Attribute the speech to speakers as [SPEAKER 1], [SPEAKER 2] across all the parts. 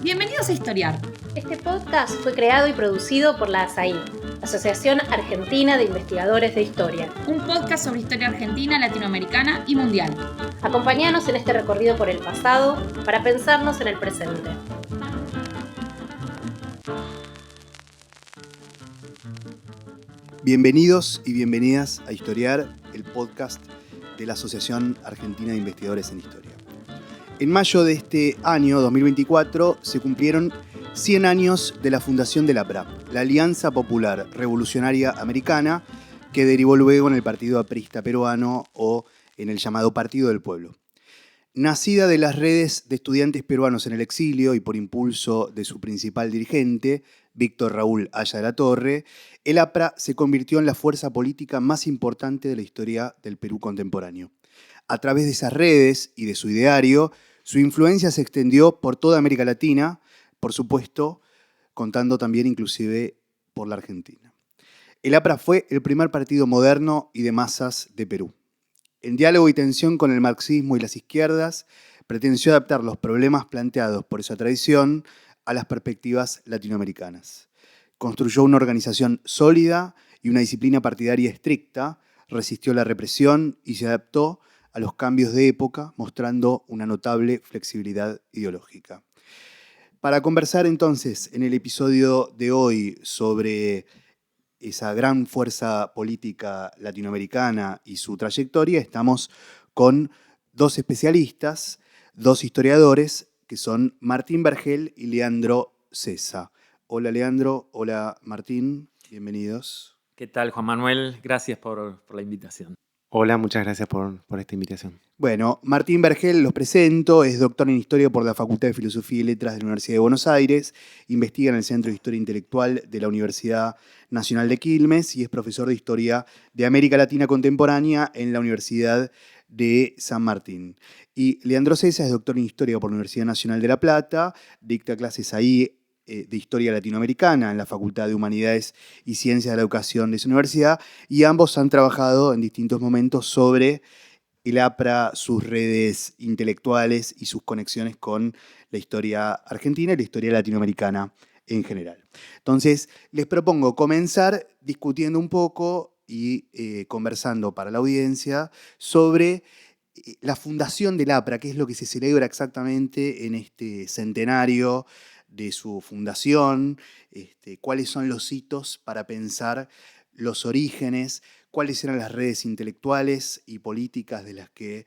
[SPEAKER 1] Bienvenidos a Historiar.
[SPEAKER 2] Este podcast fue creado y producido por la ASAI, Asociación Argentina de Investigadores de Historia.
[SPEAKER 1] Un podcast sobre historia argentina, latinoamericana y mundial.
[SPEAKER 2] Acompáñanos en este recorrido por el pasado para pensarnos en el presente.
[SPEAKER 3] Bienvenidos y bienvenidas a Historiar, el podcast de la Asociación Argentina de Investigadores en Historia. En mayo de este año, 2024, se cumplieron 100 años de la fundación del APRA, la Alianza Popular Revolucionaria Americana, que derivó luego en el Partido Aprista Peruano o en el llamado Partido del Pueblo. Nacida de las redes de estudiantes peruanos en el exilio y por impulso de su principal dirigente, Víctor Raúl Haya de la Torre, el APRA se convirtió en la fuerza política más importante de la historia del Perú contemporáneo. A través de esas redes y de su ideario, su influencia se extendió por toda América Latina, por supuesto, contando también inclusive por la Argentina. El APRA fue el primer partido moderno y de masas de Perú. En diálogo y tensión con el marxismo y las izquierdas, pretendió adaptar los problemas planteados por esa tradición a las perspectivas latinoamericanas. Construyó una organización sólida y una disciplina partidaria estricta, resistió la represión y se adaptó a los cambios de época, mostrando una notable flexibilidad ideológica. Para conversar entonces en el episodio de hoy sobre esa gran fuerza política latinoamericana y su trayectoria, estamos con dos especialistas, dos historiadores, que son Martín Vergel y Leandro Sessa. Hola Leandro, hola Martín, bienvenidos.
[SPEAKER 4] ¿Qué tal, Juan Manuel? Gracias por la invitación.
[SPEAKER 5] Hola, muchas gracias por esta invitación.
[SPEAKER 3] Bueno, Martín Vergel, los presento, es doctor en Historia por la Facultad de Filosofía y Letras de la Universidad de Buenos Aires, investiga en el Centro de Historia Intelectual de la Universidad Nacional de Quilmes y es profesor de Historia de América Latina Contemporánea en la Universidad de San Martín. Y Leandro Sessa es doctor en Historia por la Universidad Nacional de La Plata, dicta clases ahí de Historia Latinoamericana en la Facultad de Humanidades y Ciencias de la Educación de esa universidad, y ambos han trabajado en distintos momentos sobre el APRA, sus redes intelectuales y sus conexiones con la historia argentina y la historia latinoamericana en general. Entonces, les propongo comenzar discutiendo un poco y conversando para la audiencia sobre la fundación del APRA, qué es lo que se celebra exactamente en este centenario de su fundación, cuáles son los hitos para pensar los orígenes, cuáles eran las redes intelectuales y políticas de las que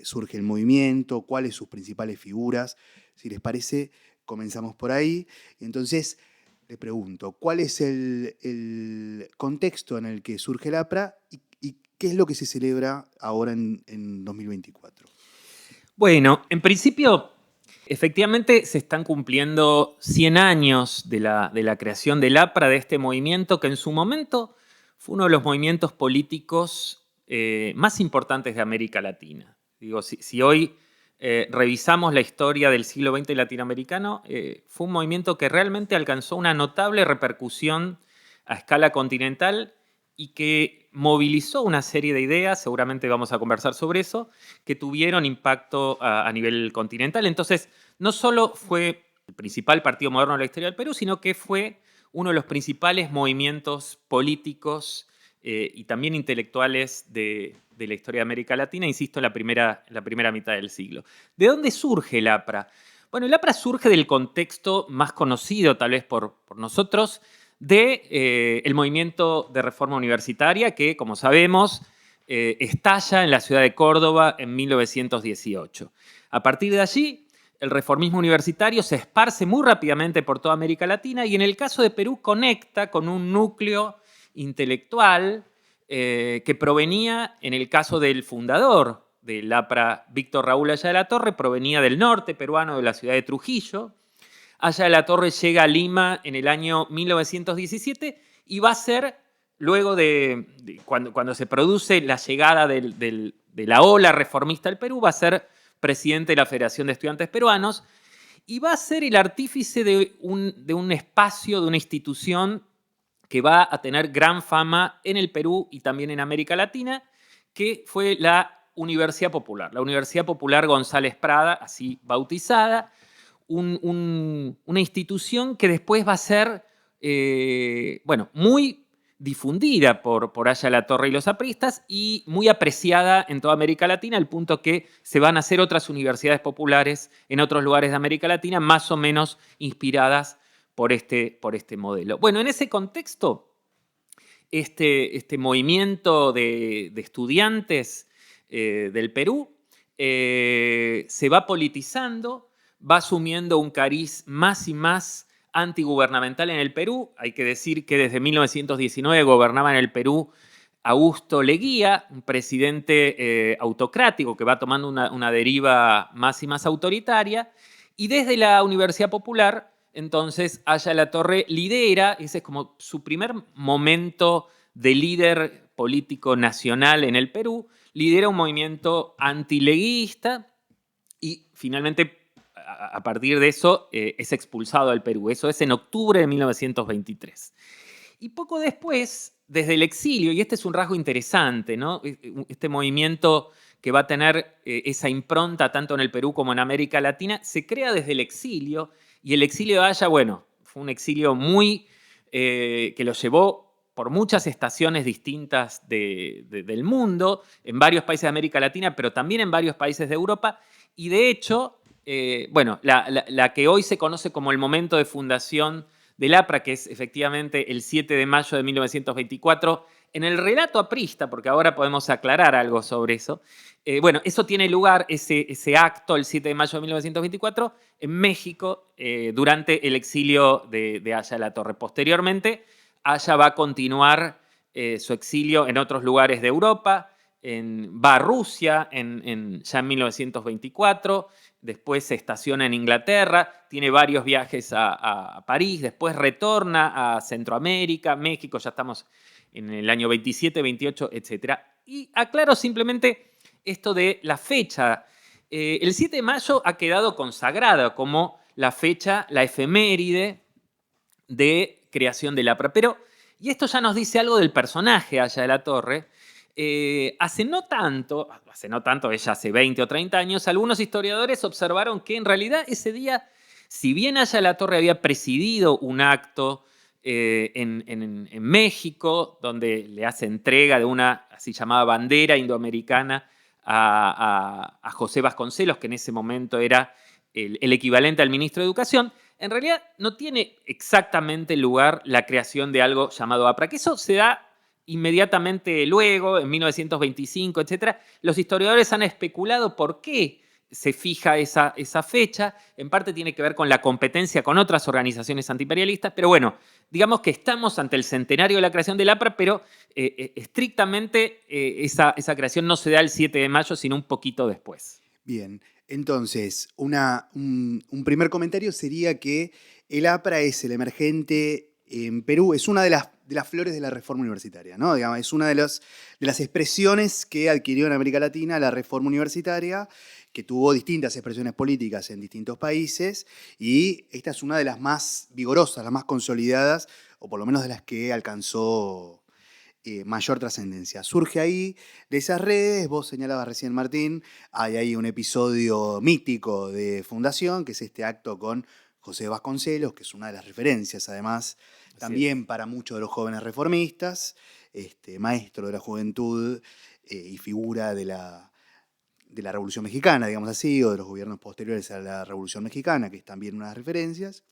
[SPEAKER 3] surge el movimiento, cuáles sus principales figuras. Si les parece, comenzamos por ahí. Entonces, les pregunto, ¿cuál es el contexto en el que surge el APRA y qué es lo que se celebra ahora en 2024?
[SPEAKER 4] Bueno, en principio, efectivamente se están cumpliendo 100 años de la creación del APRA, de este movimiento que en su momento fue uno de los movimientos políticos más importantes de América Latina. Digo, si hoy revisamos la historia del siglo XX latinoamericano, fue un movimiento que realmente alcanzó una notable repercusión a escala continental y que movilizó una serie de ideas, seguramente vamos a conversar sobre eso, que tuvieron impacto a nivel continental. Entonces, no solo fue el principal partido moderno de la historia del Perú, sino que fue uno de los principales movimientos políticos y también intelectuales de la historia de América Latina, insisto, en la primera mitad del siglo. ¿De dónde surge el APRA? Bueno, el APRA surge del contexto más conocido, tal vez por nosotros, del movimiento de reforma universitaria que, como sabemos, estalla en la ciudad de Córdoba en 1918. A partir de allí, el reformismo universitario se esparce muy rápidamente por toda América Latina y en el caso de Perú conecta con un núcleo intelectual que provenía, en el caso del fundador del APRA, Víctor Raúl Haya de la Torre, provenía del norte peruano, de la ciudad de Trujillo. Haya de la Torre llega a Lima en el año 1917 y va a ser, luego cuando se produce la llegada de la ola reformista al Perú, va a ser presidente de la Federación de Estudiantes Peruanos y va a ser el artífice de un espacio, de una institución que va a tener gran fama en el Perú y también en América Latina, que fue la Universidad Popular González Prada, así bautizada, una institución que después va a ser muy difundida por Aya La Torre y los apristas y muy apreciada en toda América Latina, al punto que se van a hacer otras universidades populares en otros lugares de América Latina, más o menos inspiradas por este modelo. Bueno, en ese contexto, este movimiento de estudiantes del Perú se va politizando, va asumiendo un cariz más y más antigubernamental en el Perú. Hay que decir que desde 1919 gobernaba en el Perú Augusto Leguía, un presidente autocrático que va tomando una deriva más y más autoritaria. Y desde la Universidad Popular, entonces, Aya La Torre lidera, ese es como su primer momento de líder político nacional en el Perú, lidera un movimiento antileguista y finalmente a partir de eso es expulsado del Perú. Eso es en octubre de 1923. Y poco después, desde el exilio, y este es un rasgo interesante, ¿no? Este movimiento que va a tener esa impronta tanto en el Perú como en América Latina, se crea desde el exilio, y el exilio de Aya, fue un exilio que lo llevó por muchas estaciones distintas del mundo, en varios países de América Latina, pero también en varios países de Europa, y de hecho, la que hoy se conoce como el momento de fundación del APRA, que es efectivamente el 7 de mayo de 1924, en el relato aprista, porque ahora podemos aclarar algo sobre eso, eso tiene lugar, ese acto, el 7 de mayo de 1924, en México, durante el exilio de Aya La Torre. Posteriormente, Aya va a continuar su exilio en otros lugares de Europa, va a Rusia ya en 1924, después se estaciona en Inglaterra, tiene varios viajes a París, después retorna a Centroamérica, México, ya estamos en el año 27, 28, etc. Y aclaro simplemente esto de la fecha. El 7 de mayo ha quedado consagrada como la fecha, la efeméride de creación del APRA. Y esto ya nos dice algo del personaje Aya de la Torre. Hace no tanto, ella hace 20 o 30 años, algunos historiadores observaron que en realidad ese día, si bien Aya de la Torre había presidido un acto en México, donde le hace entrega de una así llamada bandera indoamericana a José Vasconcelos, que en ese momento era el equivalente al ministro de Educación, en realidad no tiene exactamente lugar la creación de algo llamado APRA, que eso se da inmediatamente luego, en 1925, etc. Los historiadores han especulado por qué se fija esa fecha. En parte tiene que ver con la competencia con otras organizaciones antiimperialistas, pero digamos que estamos ante el centenario de la creación del APRA, pero estrictamente esa creación no se da el 7 de mayo, sino un poquito después.
[SPEAKER 3] Bien, entonces, un primer comentario sería que el APRA es el emergente en Perú, es una de las flores de la reforma universitaria, ¿no? Digamos, es una de las expresiones que adquirió en América Latina la reforma universitaria, que tuvo distintas expresiones políticas en distintos países, y esta es una de las más vigorosas, las más consolidadas, o por lo menos de las que alcanzó mayor trascendencia. Surge ahí de esas redes, vos señalabas recién, Martín, hay ahí un episodio mítico de fundación, que es este acto con José Vasconcelos, que es una de las referencias, además, también para muchos de los jóvenes reformistas, maestro de la juventud y figura de la Revolución Mexicana, digamos así, o de los gobiernos posteriores a la Revolución Mexicana, que es también una de las referencias.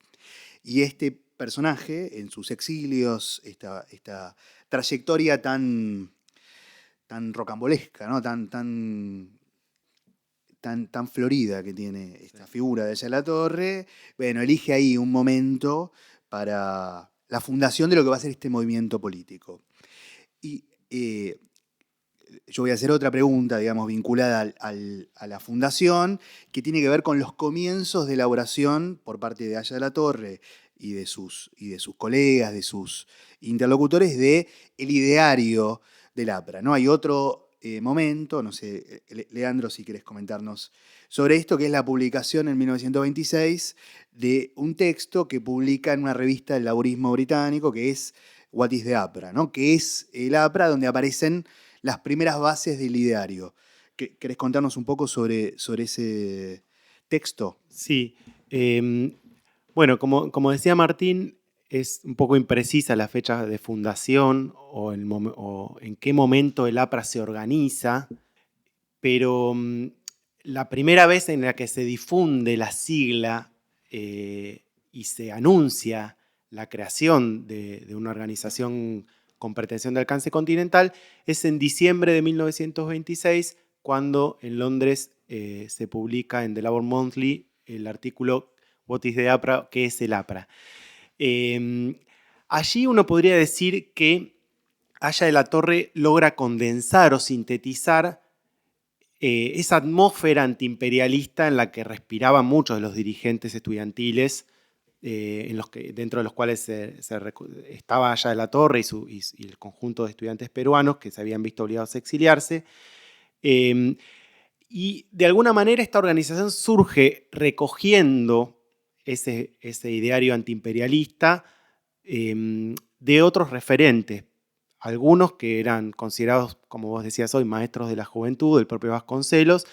[SPEAKER 3] Y este personaje, en sus exilios, esta trayectoria tan rocambolesca, ¿no? tan florida que tiene esta figura de Aya La Torre, elige ahí un momento para la fundación de lo que va a ser este movimiento político. Y yo voy a hacer otra pregunta, digamos, vinculada a la fundación, que tiene que ver con los comienzos de elaboración por parte de Aya La Torre y de sus colegas, de sus interlocutores, del ideario del APRA, ¿no? Hay otro momento, no sé, Leandro, si querés comentarnos sobre esto, que es la publicación en 1926 de un texto que publica en una revista del laborismo británico, que es What is the APRA, ¿no? Que es el APRA donde aparecen las primeras bases del ideario. ¿Querés contarnos un poco sobre ese texto?
[SPEAKER 5] Sí, Bueno, como decía Martín, es un poco imprecisa la fecha de fundación o en qué momento el APRA se organiza, pero la primera vez en la que se difunde la sigla y se anuncia la creación de una organización con pretensión de alcance continental es en diciembre de 1926, cuando en Londres se publica en The Labour Monthly el artículo What is the APRA? ¿Qué es el APRA? Allí uno podría decir que Haya de la Torre logra condensar o sintetizar esa atmósfera antiimperialista en la que respiraban muchos de los dirigentes estudiantiles, dentro de los cuales estaba Haya de la Torre y el conjunto de estudiantes peruanos que se habían visto obligados a exiliarse. Y de alguna manera esta organización surge recogiendo ese ideario antiimperialista de otros referentes, algunos que eran considerados, como vos decías hoy, maestros de la juventud, el propio Vasconcelos,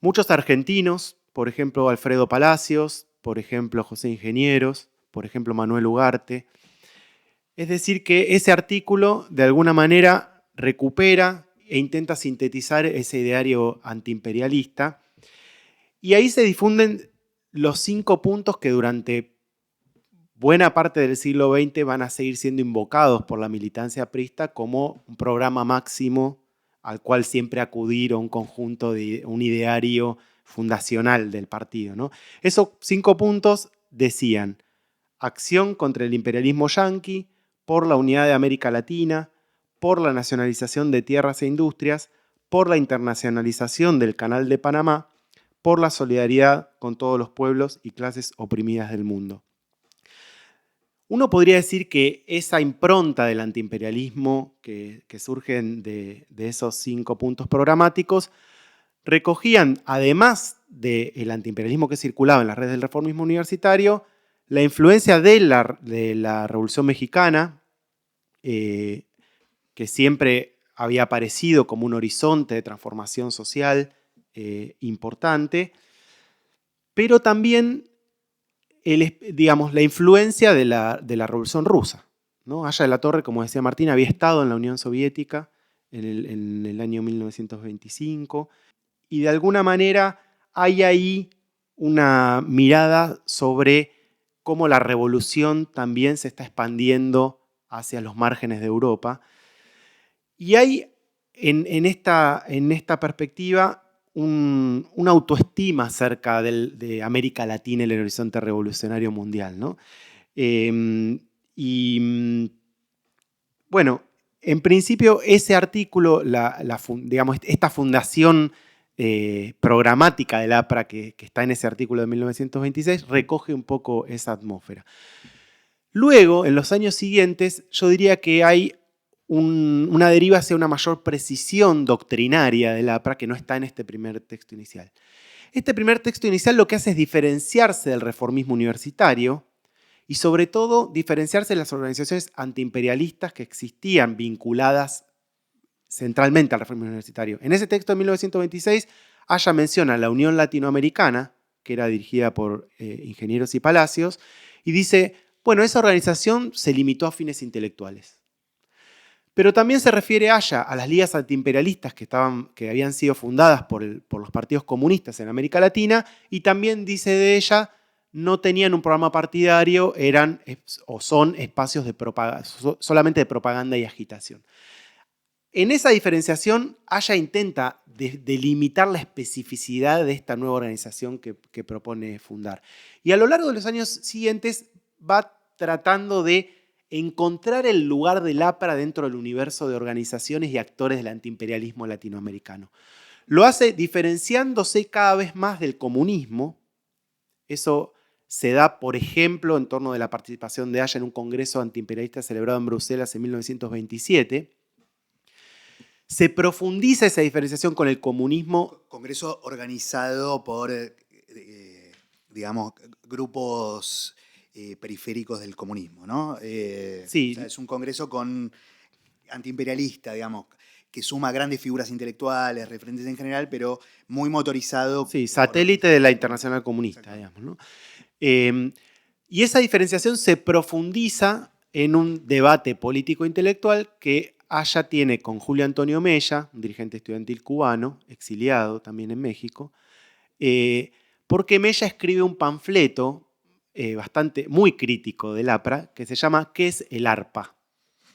[SPEAKER 5] muchos argentinos, por ejemplo Alfredo Palacios, por ejemplo José Ingenieros, por ejemplo Manuel Ugarte. Es decir, que ese artículo de alguna manera recupera e intenta sintetizar ese ideario antiimperialista, y ahí se difunden los 5 puntos que durante buena parte del siglo XX van a seguir siendo invocados por la militancia aprista como un programa máximo al cual siempre acudir, o un conjunto de un ideario fundacional del partido, ¿no? Esos 5 puntos decían: acción contra el imperialismo yanqui, por la unidad de América Latina, por la nacionalización de tierras e industrias, por la internacionalización del Canal de Panamá, por la solidaridad con todos los pueblos y clases oprimidas del mundo. Uno podría decir que esa impronta del antiimperialismo que surgen de esos 5 puntos programáticos recogían, además del antiimperialismo que circulaba en las redes del reformismo universitario, la influencia de la Revolución Mexicana, que siempre había aparecido como un horizonte de transformación social importante, pero también la influencia de la Revolución Rusa, ¿no? Haya de la Torre, como decía Martín, había estado en la Unión Soviética en el año 1925, y de alguna manera hay ahí una mirada sobre cómo la revolución también se está expandiendo hacia los márgenes de Europa. Y hay en esta perspectiva una autoestima acerca de América Latina y el horizonte revolucionario mundial, ¿no? Bueno, en principio ese artículo, esta fundación programática del APRA que está en ese artículo de 1926, recoge un poco esa atmósfera. Luego, en los años siguientes, yo diría que hay una deriva hacia una mayor precisión doctrinaria del APRA que no está en este primer texto inicial. Este primer texto inicial lo que hace es diferenciarse del reformismo universitario y, sobre todo, diferenciarse de las organizaciones antiimperialistas que existían vinculadas centralmente al reformismo universitario. En ese texto de 1926, Haya menciona la Unión Latinoamericana, que era dirigida por Ingenieros y Palacios, y dice, bueno, esa organización se limitó a fines intelectuales. Pero también se refiere Haya a las ligas antiimperialistas que habían sido fundadas por los partidos comunistas en América Latina, y también dice de ella, no tenían un programa partidario, eran o son espacios solamente de propaganda y agitación. En esa diferenciación, Haya intenta delimitar la especificidad de esta nueva organización que propone fundar. Y a lo largo de los años siguientes va tratando de encontrar el lugar del APRA dentro del universo de organizaciones y actores del antiimperialismo latinoamericano. Lo hace diferenciándose cada vez más del comunismo. Eso se da, por ejemplo, en torno de la participación de Haya en un congreso antiimperialista celebrado en Bruselas en 1927. Se profundiza esa diferenciación con el comunismo.
[SPEAKER 3] Congreso organizado por, grupos periféricos del comunismo, ¿no?
[SPEAKER 5] Sí.
[SPEAKER 3] O sea, es un congreso antiimperialista, digamos, que suma grandes figuras intelectuales, referentes en general, pero muy motorizado.
[SPEAKER 5] Sí, satélite de la Internacional Comunista, digamos, ¿no? Y esa diferenciación se profundiza en un debate político-intelectual que Aya tiene con Julio Antonio Mella, un dirigente estudiantil cubano, exiliado también en México, porque Mella escribe un panfleto muy crítico del APRA, que se llama ¿Qué es el ARPA?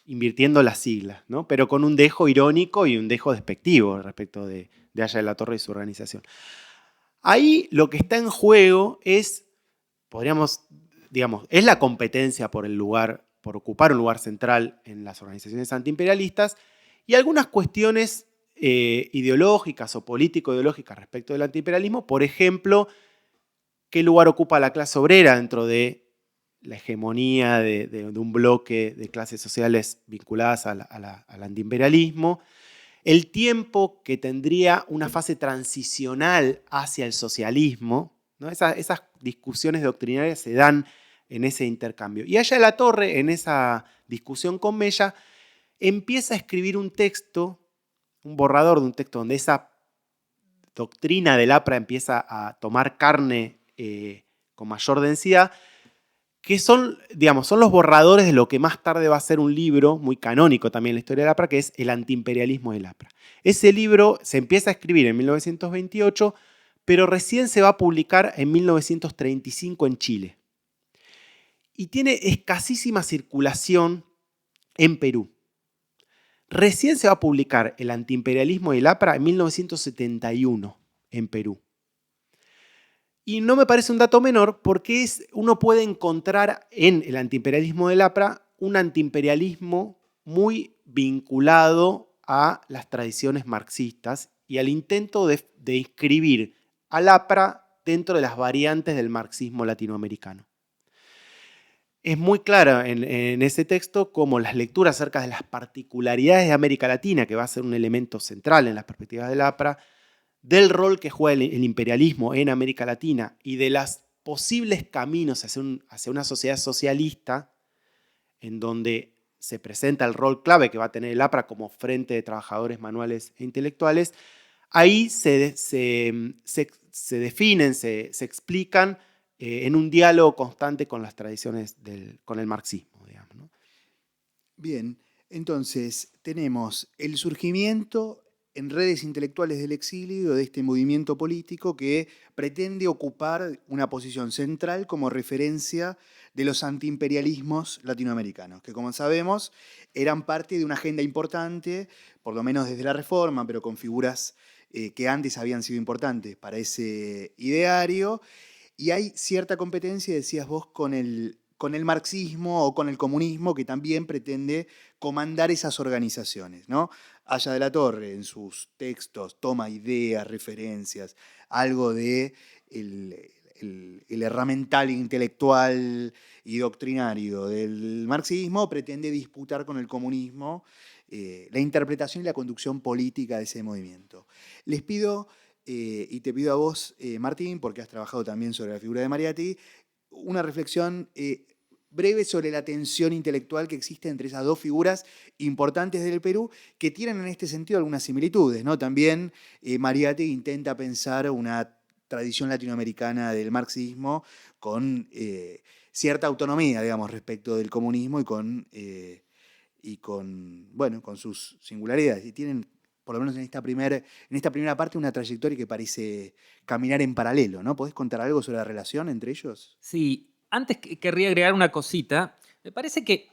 [SPEAKER 5] Invirtiendo las siglas, ¿no? Pero con un dejo irónico y un dejo despectivo respecto de Aya de la Torre y su organización. Ahí lo que está en juego es, es la competencia por ocupar un lugar central en las organizaciones antiimperialistas y algunas cuestiones ideológicas o político-ideológicas respecto del antiimperialismo. Por ejemplo, qué lugar ocupa la clase obrera dentro de la hegemonía de un bloque de clases sociales vinculadas al antiimperialismo, el tiempo que tendría una fase transicional hacia el socialismo, ¿no? Esas discusiones doctrinarias se dan en ese intercambio. Y Aya de la Torre, en esa discusión con Mella, empieza a escribir un texto, un borrador de un texto donde esa doctrina del APRA empieza a tomar carne con mayor densidad, que son los borradores de lo que más tarde va a ser un libro muy canónico también en la historia del APRA, que es El antiimperialismo del APRA. Ese libro se empieza a escribir en 1928, pero recién se va a publicar en 1935 en Chile. Y tiene escasísima circulación en Perú. Recién se va a publicar El antiimperialismo del APRA en 1971 en Perú. Y no me parece un dato menor porque uno puede encontrar en el antiimperialismo del APRA un antiimperialismo muy vinculado a las tradiciones marxistas y al intento de inscribir al APRA dentro de las variantes del marxismo latinoamericano. Es muy claro en ese texto cómo las lecturas acerca de las particularidades de América Latina, que va a ser un elemento central en las perspectivas del APRA, del rol que juega el imperialismo en América Latina y de los posibles caminos hacia una sociedad socialista en donde se presenta el rol clave que va a tener el APRA como frente de trabajadores manuales e intelectuales, ahí se definen, se explican en un diálogo constante con las tradiciones con el marxismo, digamos, ¿no?
[SPEAKER 3] Bien, entonces tenemos el surgimiento en redes intelectuales del exilio de este movimiento político que pretende ocupar una posición central como referencia de los antiimperialismos latinoamericanos, que como sabemos eran parte de una agenda importante, por lo menos desde la Reforma, pero con figuras que antes habían sido importantes para ese ideario, y hay cierta competencia, decías vos, con el marxismo o con el comunismo que también pretende comandar esas organizaciones, ¿no? Aya de la Torre en sus textos toma ideas, referencias, algo de el herramental intelectual y doctrinario del marxismo, pretende disputar con el comunismo la interpretación y la conducción política de ese movimiento. Les pido, y te pido a vos, Martín, porque has trabajado también sobre la figura de Mariátegui, una reflexión breve sobre la tensión intelectual que existe entre esas dos figuras importantes del Perú, que tienen en este sentido algunas similitudes, ¿no? También Mariátegui intenta pensar una tradición latinoamericana del marxismo con cierta autonomía, digamos, respecto del comunismo y con sus singularidades. Y tienen, por lo menos en esta primera parte, una trayectoria que parece caminar en paralelo, ¿no? ¿Podés contar algo sobre la relación entre ellos?
[SPEAKER 4] Sí, antes querría agregar una cosita. Me parece que,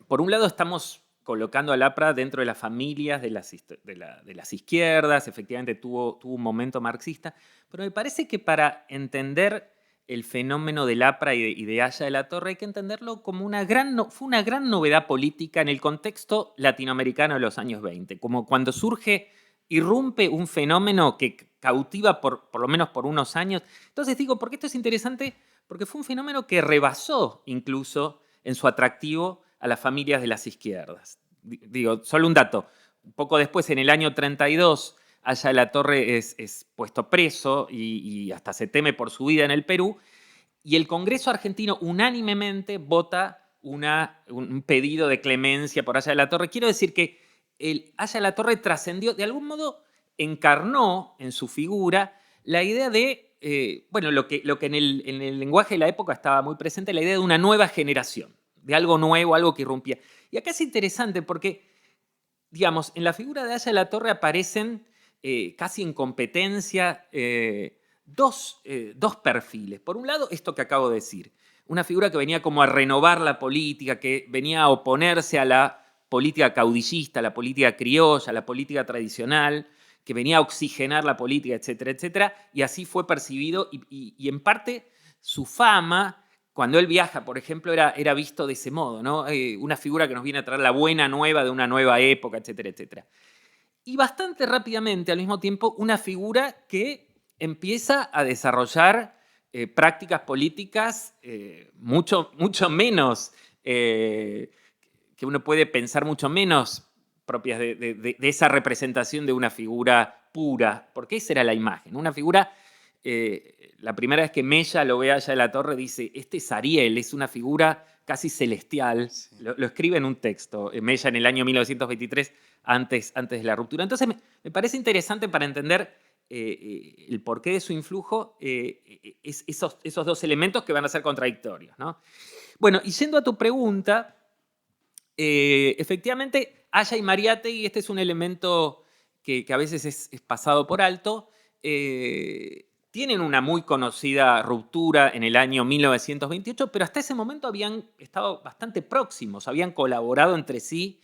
[SPEAKER 4] por un lado, estamos colocando al APRA dentro de las familias de las izquierdas, efectivamente tuvo un momento marxista, pero me parece que para entender el fenómeno del APRA y de Aya de la Torre hay que entenderlo como fue una gran novedad política en el contexto latinoamericano de los años 20, como cuando irrumpe un fenómeno que cautiva por lo menos por unos años. Entonces digo, ¿por qué esto es interesante? Porque fue un fenómeno que rebasó incluso en su atractivo a las familias de las izquierdas. Digo, solo un dato. Un poco después, en el año 32, Aya de la Torre es puesto preso y hasta se teme por su vida en el Perú. Y el Congreso argentino unánimemente vota un pedido de clemencia por Aya de la Torre. Quiero decir que Aya Latorre trascendió, de algún modo encarnó en su figura la idea de, lo que en el lenguaje de la época estaba muy presente, la idea de una nueva generación, de algo nuevo, algo que irrumpía. Y acá es interesante porque, digamos, en la figura de Aya Latorre aparecen casi en competencia dos perfiles. Por un lado, esto que acabo de decir, una figura que venía como a renovar la política, que venía a oponerse a la política caudillista, a la política criolla, a la política tradicional, que venía a oxigenar la política, etcétera, etcétera, y así fue percibido, y en parte su fama, cuando él viaja, por ejemplo, era visto de ese modo, ¿no? Una figura que nos viene a traer la buena nueva de una nueva época, etcétera, etcétera. Y bastante rápidamente, al mismo tiempo, una figura que empieza a desarrollar prácticas políticas mucho menos, que uno puede pensar mucho menos propias de esa representación de una figura pura, porque esa era la imagen. Una figura, la primera vez que Mella lo ve a Aya Latorre, dice, este es Ariel, es una figura casi celestial. Sí. Lo escribe en un texto, Mella en el año 1923, antes de la ruptura. Entonces me parece interesante para entender el porqué de su influjo, esos dos elementos que van a ser contradictorios, ¿no? Bueno, y yendo a tu pregunta, efectivamente, Aya y Mariátegui, este es un elemento que a veces es pasado por alto, tienen una muy conocida ruptura en el año 1928, pero hasta ese momento habían estado bastante próximos, habían colaborado entre sí,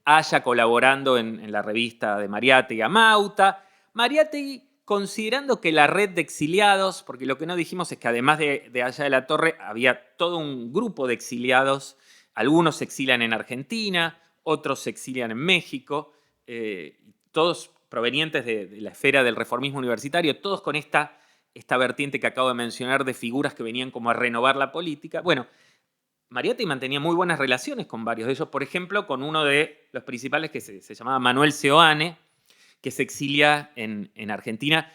[SPEAKER 4] Aya colaborando en la revista de Mariátegui, Amauta, Mariátegui considerando que la red de exiliados, porque lo que no dijimos es que además de Aya de la Torre había todo un grupo de exiliados, algunos se exilian en Argentina, otros se exilian en México, todos provenientes de la esfera del reformismo universitario, todos con esta vertiente que acabo de mencionar de figuras que venían como a renovar la política. Bueno, Mariátegui mantenía muy buenas relaciones con varios de ellos, por ejemplo, con uno de los principales que se llamaba Manuel Seoane, que se exilia en Argentina.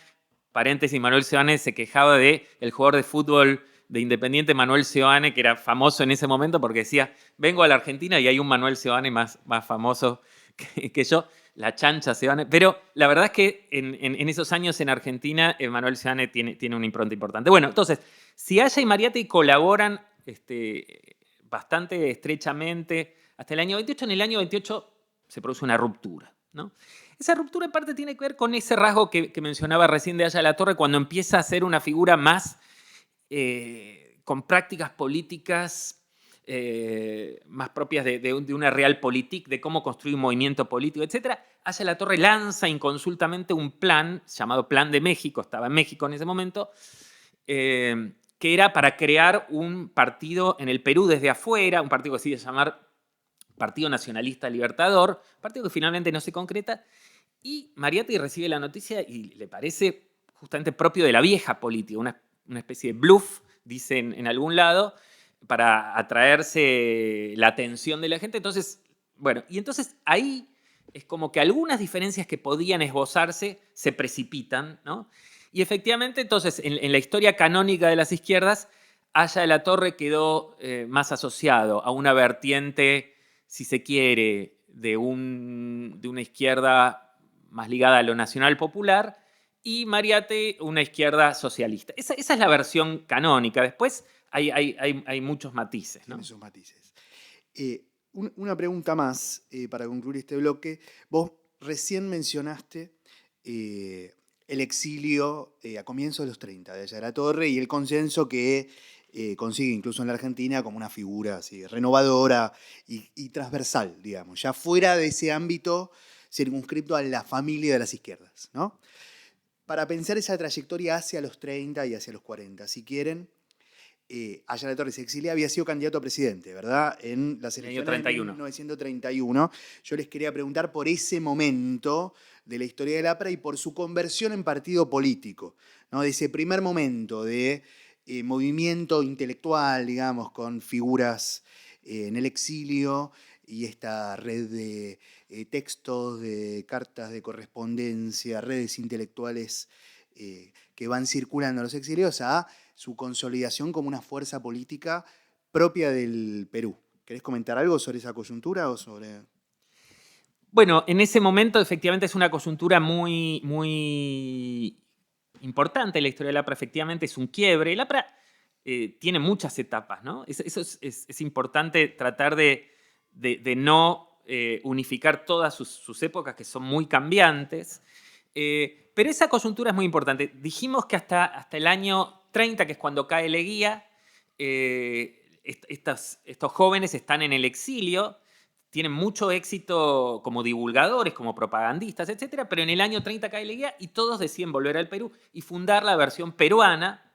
[SPEAKER 4] Paréntesis, Manuel Seoane se quejaba del jugador de fútbol de Independiente, Manuel Seoane, que era famoso en ese momento porque decía, vengo a la Argentina y hay un Manuel Seoane más famoso que yo, la chancha Seoane. Pero la verdad es que en esos años en Argentina, Manuel Seoane tiene una impronta importante. Bueno, entonces, si Aya y Mariátegui colaboran bastante estrechamente hasta el año 28, en el año 28 se produce una ruptura, ¿no? Esa ruptura en parte tiene que ver con ese rasgo que mencionaba recién de Aya de la Torre, cuando empieza a ser una figura más con prácticas políticas más propias de una realpolitik, de cómo construir un movimiento político, etc. Aya de la Torre lanza inconsultamente un plan llamado Plan de México, estaba en México en ese momento, que era para crear un partido en el Perú desde afuera, un partido que se iba a llamar Partido Nacionalista Libertador, partido que finalmente no se concreta, y Mariátegui recibe la noticia y le parece justamente propio de la vieja política, una especie de bluff, dicen en algún lado, para atraerse la atención de la gente. Entonces, bueno, y entonces ahí es como que algunas diferencias que podían esbozarse se precipitan, ¿no? Y efectivamente, entonces, en la historia canónica de las izquierdas, Aya de la Torre quedó más asociado a una vertiente, si se quiere, de una izquierda más ligada a lo nacional popular, y Mariátegui una izquierda socialista. Esa es la versión canónica. Después hay muchos matices, ¿no?
[SPEAKER 3] Esos matices. Una pregunta más para concluir este bloque. Vos recién mencionaste el exilio a comienzos de los 30 de Aya de la Torre y el consenso que consigue incluso en la Argentina como una figura así, renovadora y transversal, digamos, ya fuera de ese ámbito circunscripto a la familia de las izquierdas, ¿no? Para pensar esa trayectoria hacia los 30 y hacia los 40, si quieren, Aya de la Torre se exilia, había sido candidato a presidente, ¿verdad? En las elecciones de 1931. Yo les quería preguntar por ese momento de la historia del APRA y por su conversión en partido político, ¿no? De ese primer momento de movimiento intelectual, digamos, con figuras en el exilio y esta red de textos, de cartas de correspondencia, redes intelectuales que van circulando a los exilios, a su consolidación como una fuerza política propia del Perú. ¿Querés comentar algo sobre esa coyuntura o sobre...?
[SPEAKER 4] Bueno, en ese momento efectivamente es una coyuntura muy, muy importante en la historia del APRA. Efectivamente es un quiebre. El APRA tiene muchas etapas, ¿no? Eso es importante tratar de no unificar todas sus épocas, que son muy cambiantes. Pero esa coyuntura es muy importante. Dijimos que hasta el año 30, que es cuando cae Leguía, estos jóvenes están en el exilio, tienen mucho éxito como divulgadores, como propagandistas, etc. Pero en el año 30 cae Leguía y todos deciden volver al Perú y fundar la versión peruana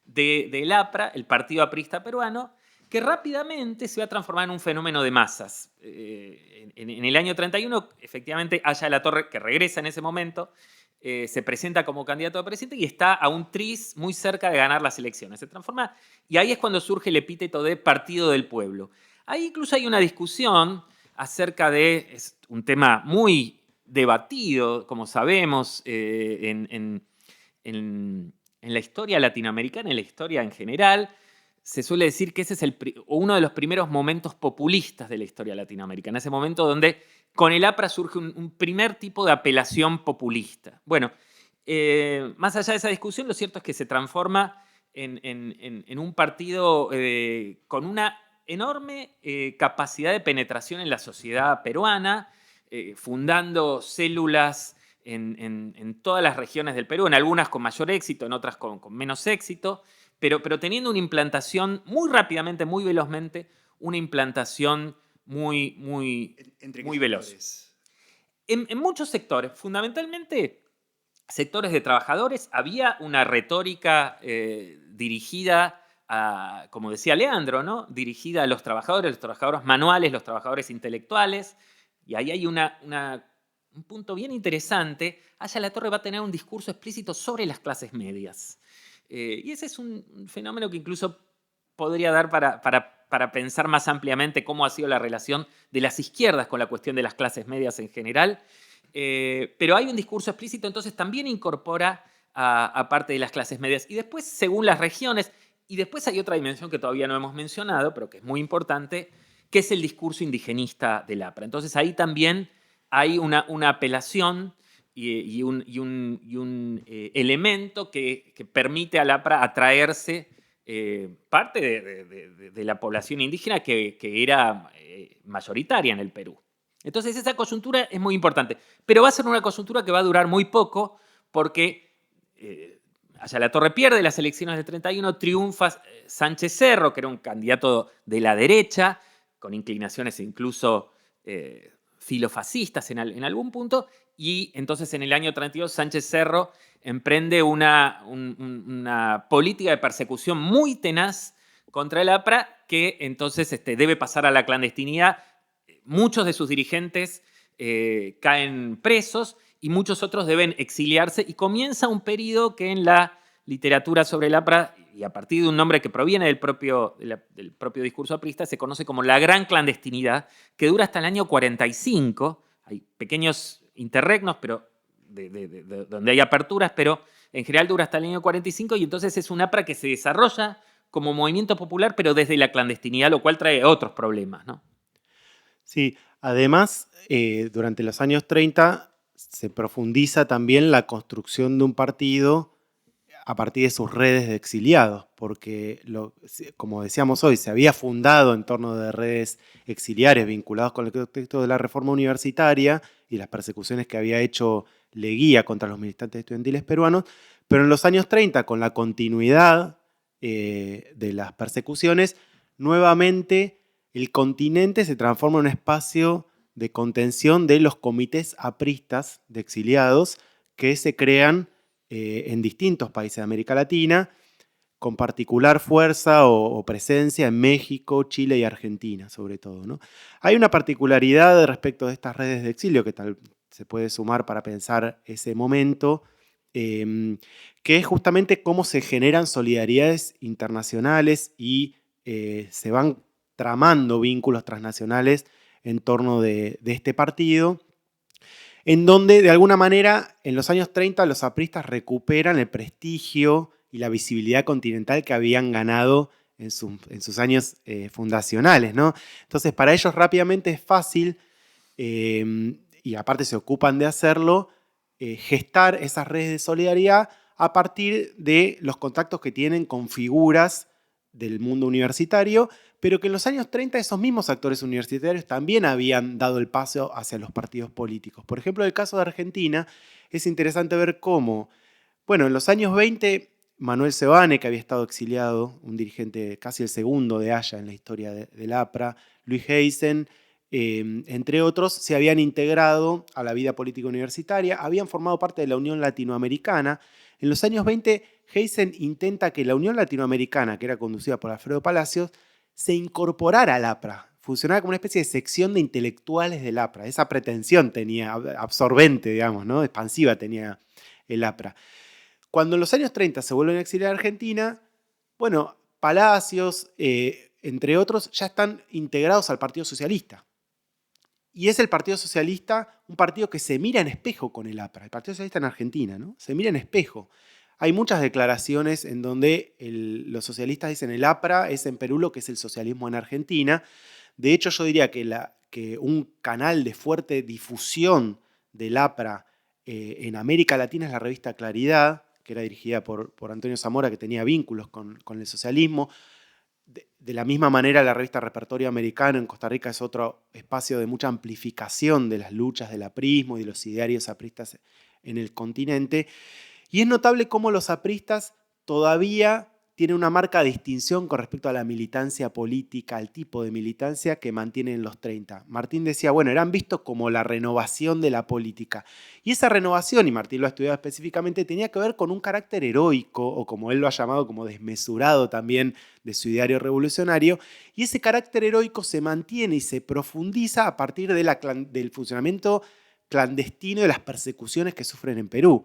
[SPEAKER 4] del APRA, el Partido Aprista Peruano, que rápidamente se va a transformar en un fenómeno de masas. En el año 31, efectivamente, Haya de la Torre, que regresa en ese momento, se presenta como candidato a presidente y está a un tris muy cerca de ganar las elecciones. Se transforma y ahí es cuando surge el epíteto de Partido del Pueblo. Ahí incluso hay una discusión acerca de, es un tema muy debatido, como sabemos, en la historia latinoamericana, en la historia en general. Se suele decir que ese es uno de los primeros momentos populistas de la historia latinoamericana, ese momento donde con el APRA surge un primer tipo de apelación populista. Bueno, más allá de esa discusión, lo cierto es que se transforma en un partido con una enorme capacidad de penetración en la sociedad peruana, fundando células en todas las regiones del Perú, en algunas con mayor éxito, en otras con menos éxito, pero teniendo una implantación muy rápidamente, muy velozmente, una implantación muy veloz. En muchos sectores, fundamentalmente sectores de trabajadores, había una retórica dirigida a, como decía Leandro, ¿no? Dirigida a los trabajadores manuales, los trabajadores intelectuales, y ahí hay un punto bien interesante. Haya de la Torre va a tener un discurso explícito sobre las clases medias. Y ese es un fenómeno que incluso podría dar para pensar más ampliamente cómo ha sido la relación de las izquierdas con la cuestión de las clases medias en general. Pero hay un discurso explícito, entonces también incorpora a parte de las clases medias. Y después, según las regiones, y después hay otra dimensión que todavía no hemos mencionado, pero que es muy importante, que es el discurso indigenista del APRA. Entonces ahí también hay una apelación y un elemento que permite al APRA atraerse parte de la población indígena que era mayoritaria en el Perú. Entonces esa coyuntura es muy importante, pero va a ser una coyuntura que va a durar muy poco porque Haya de la Torre pierde las elecciones del 31, triunfa Sánchez Cerro, que era un candidato de la derecha, con inclinaciones incluso filofascistas en algún punto, y entonces en el año 32 Sánchez Cerro emprende una política de persecución muy tenaz contra el APRA, que entonces debe pasar a la clandestinidad. Muchos de sus dirigentes caen presos y muchos otros deben exiliarse, y comienza un periodo que en la literatura sobre el APRA, y a partir de un nombre que proviene del propio discurso aprista, se conoce como la Gran Clandestinidad, que dura hasta el año 45. Hay pequeños interregnos, pero donde hay aperturas, pero en general dura hasta el año 45, y entonces es un APRA que se desarrolla como movimiento popular, pero desde la clandestinidad, lo cual trae otros problemas, ¿no?
[SPEAKER 5] Sí, además, durante los años 30 se profundiza también la construcción de un partido a partir de sus redes de exiliados, porque, como decíamos hoy, se había fundado en torno de redes exiliares vinculados con el contexto de la reforma universitaria y las persecuciones que había hecho Leguía contra los militantes estudiantiles peruanos, pero en los años 30, con la continuidad de las persecuciones, nuevamente el continente se transforma en un espacio de contención de los comités apristas de exiliados que se crean en distintos países de América Latina, con particular fuerza o presencia en México, Chile y Argentina, sobre todo, ¿no? Hay una particularidad respecto de estas redes de exilio que tal se puede sumar para pensar ese momento, que es justamente cómo se generan solidaridades internacionales y se van tramando vínculos transnacionales en torno de este partido, en donde de alguna manera en los años 30 los apristas recuperan el prestigio y la visibilidad continental que habían ganado en sus años fundacionales, ¿no? Entonces para ellos rápidamente es fácil y aparte se ocupan de hacerlo, gestar esas redes de solidaridad a partir de los contactos que tienen con figuras del mundo universitario, pero que en los años 30 esos mismos actores universitarios también habían dado el paso hacia los partidos políticos. Por ejemplo, en el caso de Argentina, es interesante ver cómo, bueno, en los años 20, Manuel Sebane, que había estado exiliado, un dirigente casi el segundo de Haya en la historia del APRA, Luis Heysen, entre otros, se habían integrado a la vida política universitaria, habían formado parte de la Unión Latinoamericana. En los años 20, Heysen intenta que la Unión Latinoamericana, que era conducida por Alfredo Palacios, se incorporara al APRA, funcionaba como una especie de sección de intelectuales del APRA. Esa pretensión tenía, absorbente, digamos, ¿no? Expansiva tenía el APRA. Cuando en los años 30 se vuelven a exiliar a Argentina, bueno, Palacios, entre otros, ya están integrados al Partido Socialista. Y es el Partido Socialista un partido que se mira en espejo con el APRA. El Partido Socialista en Argentina, ¿no? Se mira en espejo. Hay muchas declaraciones en donde los socialistas dicen el APRA es en Perú lo que es el socialismo en Argentina. De hecho, yo diría que un canal de fuerte difusión del APRA en América Latina es la revista Claridad, que era dirigida por Antonio Zamora, que tenía vínculos con el socialismo. De la misma manera, la revista Repertorio Americano en Costa Rica es otro espacio de mucha amplificación de las luchas del aprismo y de los idearios apristas en el continente. Y es notable cómo los apristas todavía tienen una marca de distinción con respecto a la militancia política, al tipo de militancia que mantienen en los 30. Martín decía, bueno, eran vistos como la renovación de la política. Y esa renovación, y Martín lo ha estudiado específicamente, tenía que ver con un carácter heroico, o como él lo ha llamado, como desmesurado también de su ideario revolucionario. Y ese carácter heroico se mantiene y se profundiza a partir del funcionamiento clandestino de las persecuciones que sufren en Perú.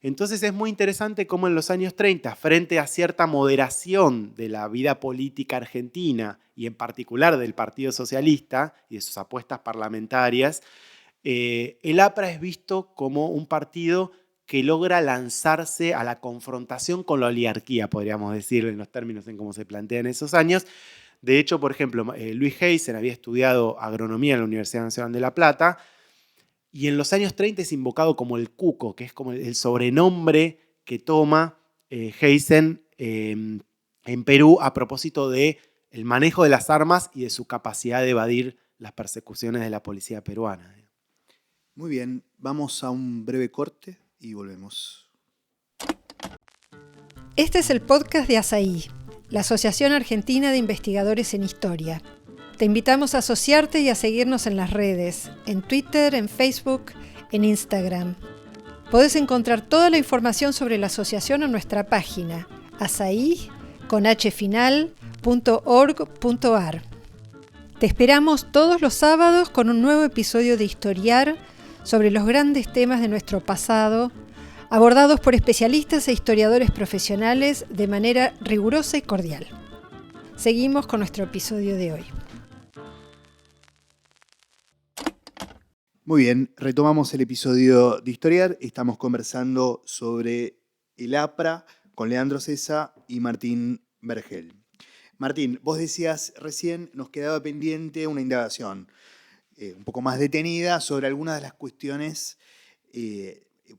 [SPEAKER 5] Entonces es muy interesante cómo en los años 30, frente a cierta moderación de la vida política argentina y en particular del Partido Socialista y de sus apuestas parlamentarias, el APRA es visto como un partido que logra lanzarse a la confrontación con la oligarquía, podríamos decir, en los términos en cómo se plantea en esos años. De hecho, por ejemplo, Luis Heysen había estudiado agronomía en la Universidad Nacional de La Plata, y en los años 30 es invocado como el Cuco, que es como el sobrenombre que toma Heysen en Perú a propósito del manejo de las armas y de su capacidad de evadir las persecuciones de la policía peruana.
[SPEAKER 3] Muy bien, vamos a un breve corte y volvemos.
[SPEAKER 6] Este es el podcast de ASAI, la Asociación Argentina de Investigadores en Historia. Te invitamos a asociarte y a seguirnos en las redes, en Twitter, en Facebook, en Instagram. Podés encontrar toda la información sobre la asociación en nuestra página, asai.org.ar. Te esperamos todos los sábados con un nuevo episodio de Historiar sobre los grandes temas de nuestro pasado, abordados por especialistas e historiadores profesionales de manera rigurosa y cordial. Seguimos con nuestro episodio de hoy.
[SPEAKER 3] Muy bien, retomamos el episodio de Historiar. Estamos conversando sobre el APRA con Leandro Sessa y Martín Vergel. Martín, vos decías recién, nos quedaba pendiente una indagación un poco más detenida sobre algunas de las cuestiones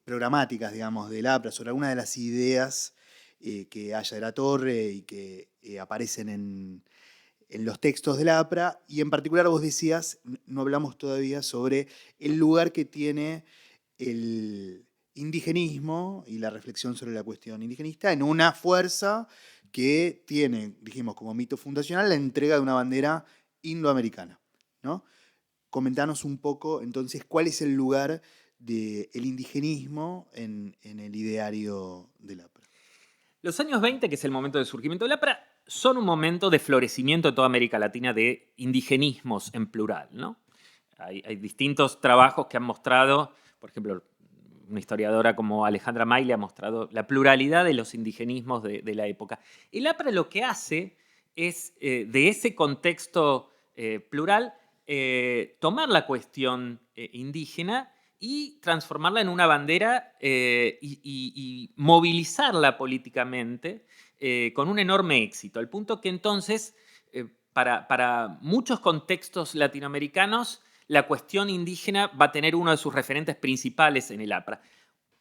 [SPEAKER 3] programáticas, digamos, del APRA, sobre algunas de las ideas que Haya de la Torre y que aparecen en los textos de la APRA, y en particular vos decías, no hablamos todavía sobre el lugar que tiene el indigenismo y la reflexión sobre la cuestión indigenista en una fuerza que tiene, dijimos, como mito fundacional la entrega de una bandera indoamericana, ¿no? Comentanos un poco, entonces, cuál es el lugar del indigenismo en el ideario del APRA.
[SPEAKER 4] Los años 20, que es el momento de surgimiento del APRA, son un momento de florecimiento en toda América Latina de indigenismos en plural, ¿no? Hay distintos trabajos que han mostrado, por ejemplo, una historiadora como Alejandra Maile ha mostrado la pluralidad de los indigenismos de la época. El APRA lo que hace es, de ese contexto plural, tomar la cuestión indígena y transformarla en una bandera y movilizarla políticamente con un enorme éxito, al punto que entonces, para muchos contextos latinoamericanos, la cuestión indígena va a tener uno de sus referentes principales en el APRA.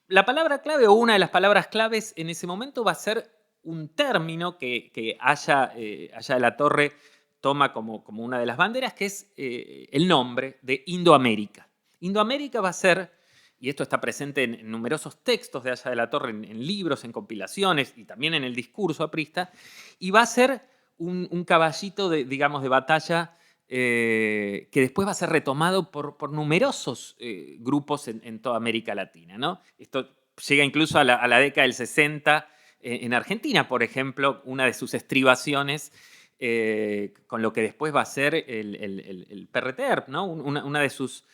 [SPEAKER 4] La palabra clave o una de las palabras claves en ese momento va a ser un término que Haya de la Torre toma como una de las banderas, que es el nombre de Indoamérica. Indoamérica va a ser, y esto está presente en numerosos textos de Haya de la Torre, en libros, en compilaciones y también en el discurso aprista, y va a ser un caballito de batalla que después va a ser retomado por numerosos grupos en toda América Latina, ¿no? Esto llega incluso a la década del 60 en Argentina, por ejemplo, una de sus estribaciones con lo que después va a ser el PRTERP, ¿no? Una de sus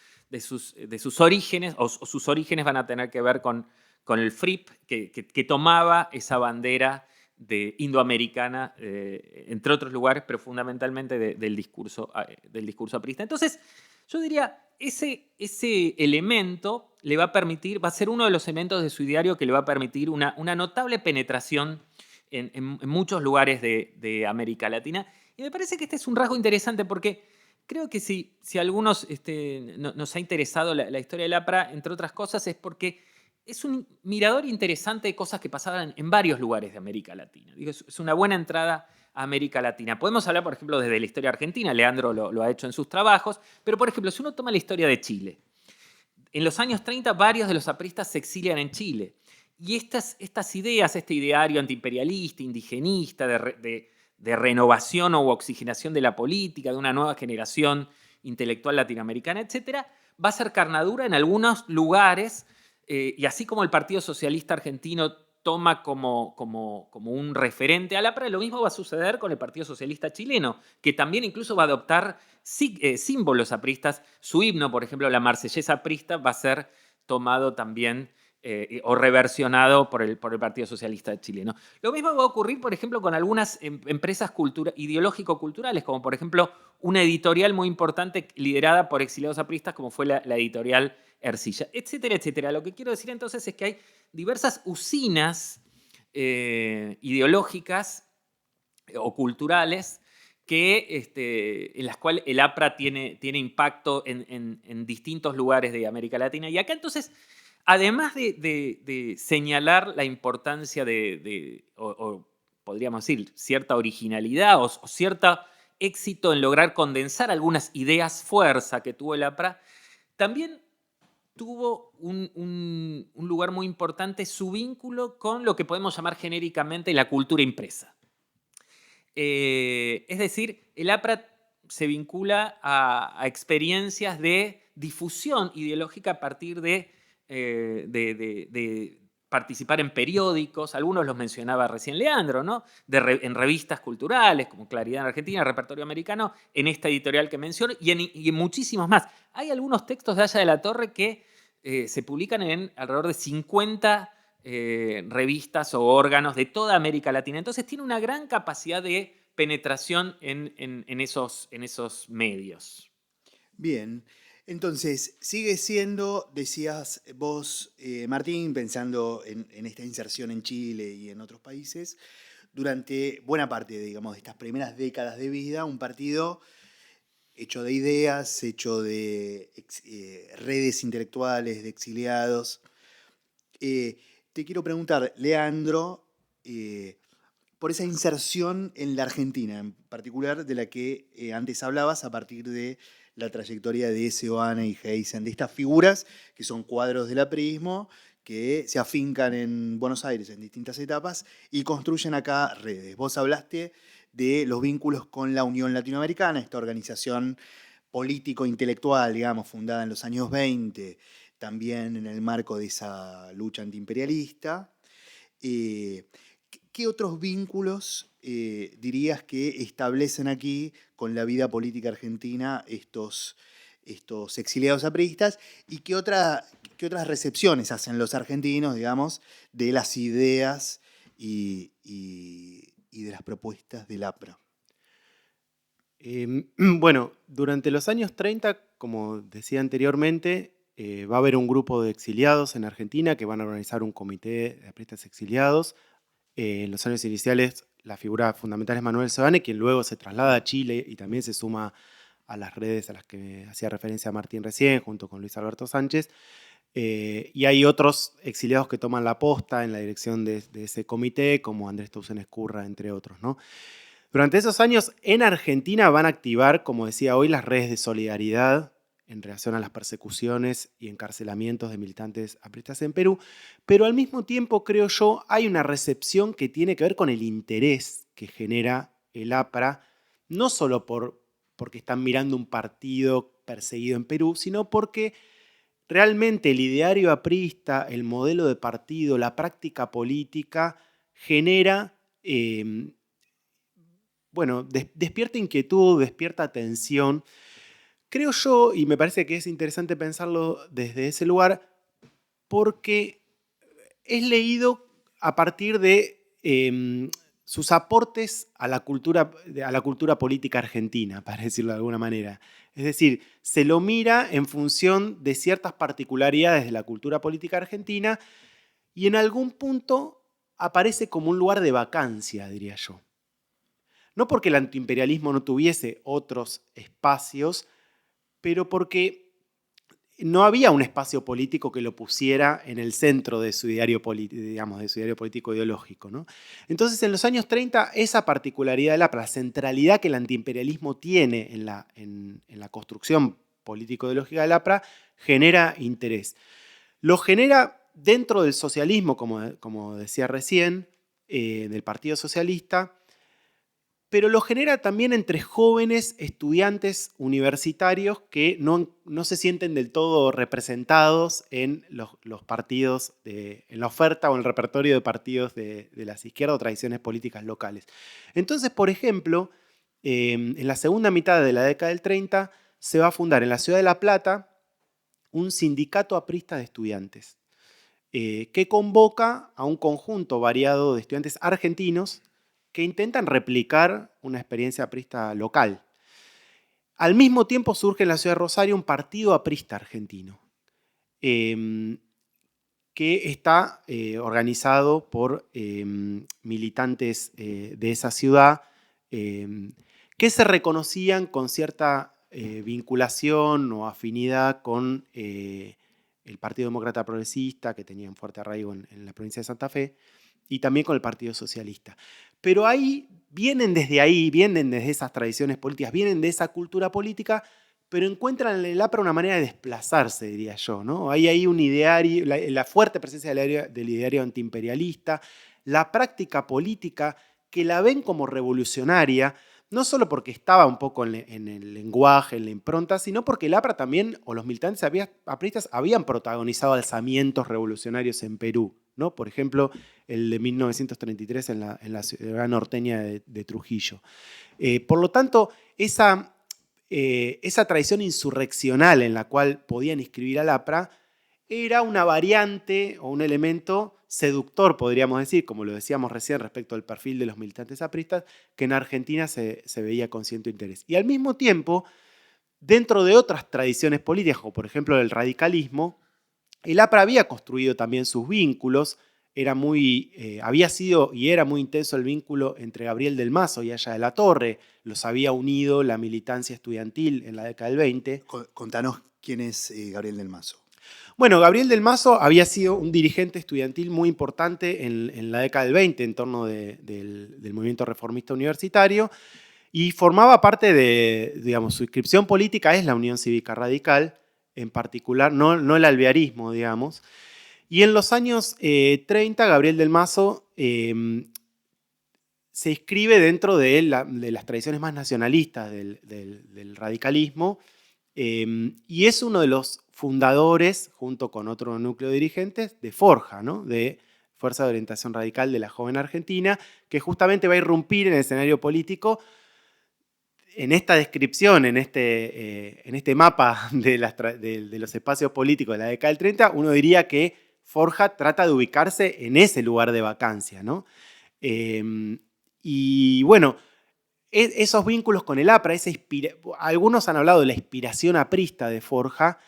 [SPEAKER 4] orígenes, o sus orígenes van a tener que ver con el FRIP, que tomaba esa bandera de indoamericana, entre otros lugares, pero fundamentalmente del discurso aprista. Entonces, yo diría, ese elemento le va a permitir, va a ser uno de los elementos de su ideario que le va a permitir una notable penetración en muchos lugares de América Latina. Y me parece que este es un rasgo interesante porque creo que si a algunos nos ha interesado la historia del APRA, entre otras cosas, es porque es un mirador interesante de cosas que pasaban en varios lugares de América Latina. Digo, es una buena entrada a América Latina. Podemos hablar, por ejemplo, desde la historia argentina. Leandro lo ha hecho en sus trabajos. Pero, por ejemplo, si uno toma la historia de Chile, en los años 30 varios de los apristas se exilian en Chile. Y estas ideas, este ideario antiimperialista, indigenista, de renovación o oxigenación de la política, de una nueva generación intelectual latinoamericana, etcétera, va a ser carnadura en algunos lugares. Y así como el Partido Socialista Argentino toma como un referente al APRA, lo mismo va a suceder con el Partido Socialista Chileno, que también incluso va a adoptar símbolos apristas. Su himno, por ejemplo, la Marsellesa aprista, va a ser tomado también o reversionado por el Partido Socialista Chileno. Lo mismo va a ocurrir, por ejemplo, con algunas empresas ideológico-culturales, como por ejemplo una editorial muy importante liderada por exiliados apristas, como fue la editorial Ercilla, etcétera, etcétera. Lo que quiero decir entonces es que hay diversas usinas ideológicas o culturales en las cuales el APRA tiene impacto en distintos lugares de América Latina. Y acá entonces, además de señalar la importancia o podríamos decir, cierta originalidad o cierto éxito en lograr condensar algunas ideas fuerza que tuvo el APRA, también tuvo un lugar muy importante su vínculo con lo que podemos llamar genéricamente la cultura impresa. Es decir, el APRA se vincula a experiencias de difusión ideológica a partir de participar en periódicos, algunos los mencionaba recién Leandro, ¿no? En revistas culturales como Claridad en Argentina, Repertorio Americano, en esta editorial que menciono y en muchísimos más. Hay algunos textos de Haya de la Torre que se publican en alrededor de 50 revistas o órganos de toda América Latina. Entonces tiene una gran capacidad de penetración en esos medios.
[SPEAKER 3] Bien. Entonces, sigue siendo, decías vos, Martín, pensando en esta inserción en Chile y en otros países, durante buena parte, digamos, de estas primeras décadas de vida, un partido hecho de ideas, hecho de redes intelectuales, de exiliados. Te quiero preguntar, Leandro, por esa inserción en la Argentina, en particular de la que antes hablabas a partir de la trayectoria de Seoane y Heysen, de estas figuras que son cuadros del aprismo, que se afincan en Buenos Aires en distintas etapas y construyen acá redes. Vos hablaste de los vínculos con la Unión Latinoamericana, esta organización político-intelectual, digamos, fundada en los años 20, también en el marco de esa lucha antiimperialista. ¿Qué otros vínculos dirías que establecen aquí con la vida política argentina estos exiliados apristas? ¿Y qué otras recepciones hacen los argentinos, digamos, de las ideas y de las propuestas del APRA?
[SPEAKER 5] Bueno, durante los años 30, como decía anteriormente, va a haber un grupo de exiliados en Argentina que van a organizar un comité de apristas exiliados. En los años iniciales, la figura fundamental es Manuel Seoane, quien luego se traslada a Chile y también se suma a las redes a las que hacía referencia Martín recién, junto con Luis Alberto Sánchez. Y hay otros exiliados que toman la posta en la dirección de ese comité, como Andrés Tausen Escurra, entre otros, ¿no? Durante esos años, en Argentina van a activar, como decía hoy, las redes de solidaridad en relación a las persecuciones y encarcelamientos de militantes apristas en Perú, pero al mismo tiempo, creo yo, hay una recepción que tiene que ver con el interés que genera el APRA, no solo porque están mirando un partido perseguido en Perú, sino porque realmente el ideario aprista, el modelo de partido, la práctica política genera, despierta inquietud, despierta tensión. Creo yo, y me parece que es interesante pensarlo desde ese lugar, porque es leído a partir de sus aportes a la cultura política argentina, para decirlo de alguna manera. Es decir, se lo mira en función de ciertas particularidades de la cultura política argentina y en algún punto aparece como un lugar de vacancia, diría yo. No porque el antiimperialismo no tuviese otros espacios, pero porque no había un espacio político que lo pusiera en el centro de su ideario político ideológico, ¿no? Entonces, en los años 30, esa particularidad de la centralidad que el antiimperialismo tiene en la construcción político-ideológica del APRA genera interés. Lo genera dentro del socialismo, como decía recién, del Partido Socialista, pero lo genera también entre jóvenes estudiantes universitarios que no se sienten del todo representados en los partidos, en la oferta o en el repertorio de partidos de las izquierdas o tradiciones políticas locales. Entonces, por ejemplo, en la segunda mitad de la década del 30 se va a fundar en la ciudad de La Plata un sindicato aprista de estudiantes que convoca a un conjunto variado de estudiantes argentinos que intentan replicar una experiencia aprista local. Al mismo tiempo surge en la ciudad de Rosario un partido aprista argentino, que está organizado por militantes de esa ciudad, que se reconocían con cierta vinculación o afinidad con el Partido Demócrata Progresista, que tenía un fuerte arraigo en la provincia de Santa Fe, y también con el Partido Socialista. Pero vienen desde esas tradiciones políticas, vienen de esa cultura política, pero encuentran en el APRA una manera de desplazarse, diría yo, ¿no? Hay ahí un ideario, la fuerte presencia del ideario antiimperialista, la práctica política que la ven como revolucionaria, no solo porque estaba un poco en el lenguaje, en la impronta, sino porque el APRA también, o los militantes apristas, habían protagonizado alzamientos revolucionarios en Perú, ¿no? Por ejemplo, el de 1933 en la ciudad norteña de Trujillo. Por lo tanto, esa tradición insurreccional en la cual podían inscribir al APRA era una variante o un elemento seductor, podríamos decir, como lo decíamos recién respecto al perfil de los militantes apristas, que en Argentina se veía con cierto interés. Y al mismo tiempo, dentro de otras tradiciones políticas, como por ejemplo el radicalismo, el APRA había construido también sus vínculos, había sido y era muy intenso el vínculo entre Gabriel del Mazo y Aya de la Torre, los había unido la militancia estudiantil en la década del 20.
[SPEAKER 3] Contanos quién es Gabriel del Mazo.
[SPEAKER 5] Bueno, Gabriel del Mazo había sido un dirigente estudiantil muy importante en la década del 20 en torno del movimiento reformista universitario y formaba parte su inscripción política es la Unión Cívica Radical, en particular, no el alvearismo, digamos. Y en los años 30, Gabriel del Mazo se inscribe dentro de las tradiciones más nacionalistas del radicalismo y es uno de los fundadores, junto con otro núcleo de dirigentes, de Forja, ¿no? De Fuerza de Orientación Radical de la Joven Argentina, que justamente va a irrumpir en el escenario político. En esta descripción, en este mapa de los espacios políticos de la década del 30, uno diría que Forja trata de ubicarse en ese lugar de vacancia, ¿no? Y bueno, esos vínculos con el APRA, algunos han hablado de la inspiración aprista de Forja,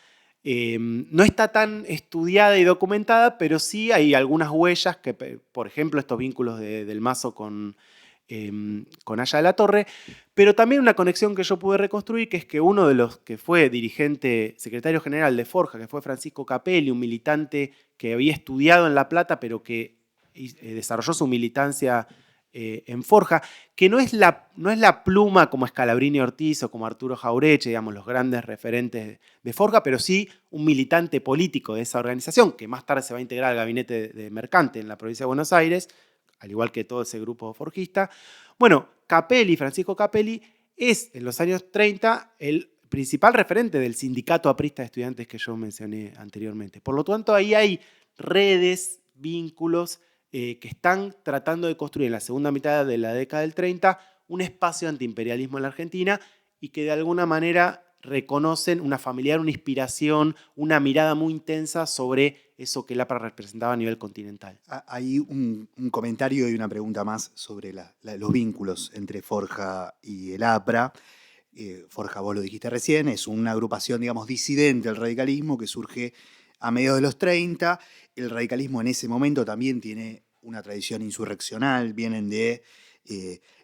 [SPEAKER 5] no está tan estudiada y documentada, pero sí hay algunas huellas que, por ejemplo, estos vínculos del Mazo con con Haya de la Torre, pero también una conexión que yo pude reconstruir, que es que uno de los que fue dirigente, secretario general de Forja, que fue Francisco Capelli, un militante que había estudiado en La Plata, pero que desarrolló su militancia en Forja, que no es la pluma como Scalabrini Ortiz o como Arturo Jaureche, digamos, los grandes referentes de Forja, pero sí un militante político de esa organización, que más tarde se va a integrar al gabinete de Mercante en la provincia de Buenos Aires, al igual que todo ese grupo forjista. Bueno, Francisco Capelli, es en los años 30 el principal referente del sindicato aprista de estudiantes que yo mencioné anteriormente. Por lo tanto, ahí hay redes, vínculos, que están tratando de construir en la segunda mitad de la década del 30 un espacio antiimperialismo en la Argentina y que de alguna manera reconocen una familiar, una inspiración, una mirada muy intensa sobre eso que el APRA representaba a nivel continental.
[SPEAKER 3] Hay un comentario y una pregunta más sobre los vínculos entre Forja y el APRA. Forja, vos lo dijiste recién, es una agrupación, digamos, disidente del radicalismo que surge a mediados de los 30. El radicalismo en ese momento también tiene una tradición insurreccional, vienen de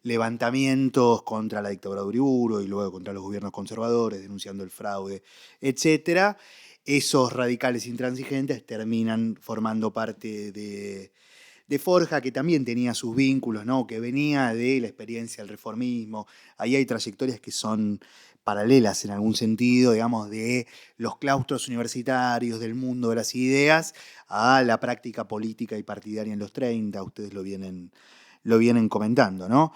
[SPEAKER 3] levantamientos contra la dictadura de Uriburu y luego contra los gobiernos conservadores, denunciando el fraude, etc. Esos radicales intransigentes terminan formando parte de Forja, que también tenía sus vínculos, ¿no? Que venía de la experiencia del reformismo. Ahí hay trayectorias que son paralelas en algún sentido, digamos, de los claustros universitarios, del mundo de las ideas, a la práctica política y partidaria en los 30, ustedes lo vienen comentando, ¿no?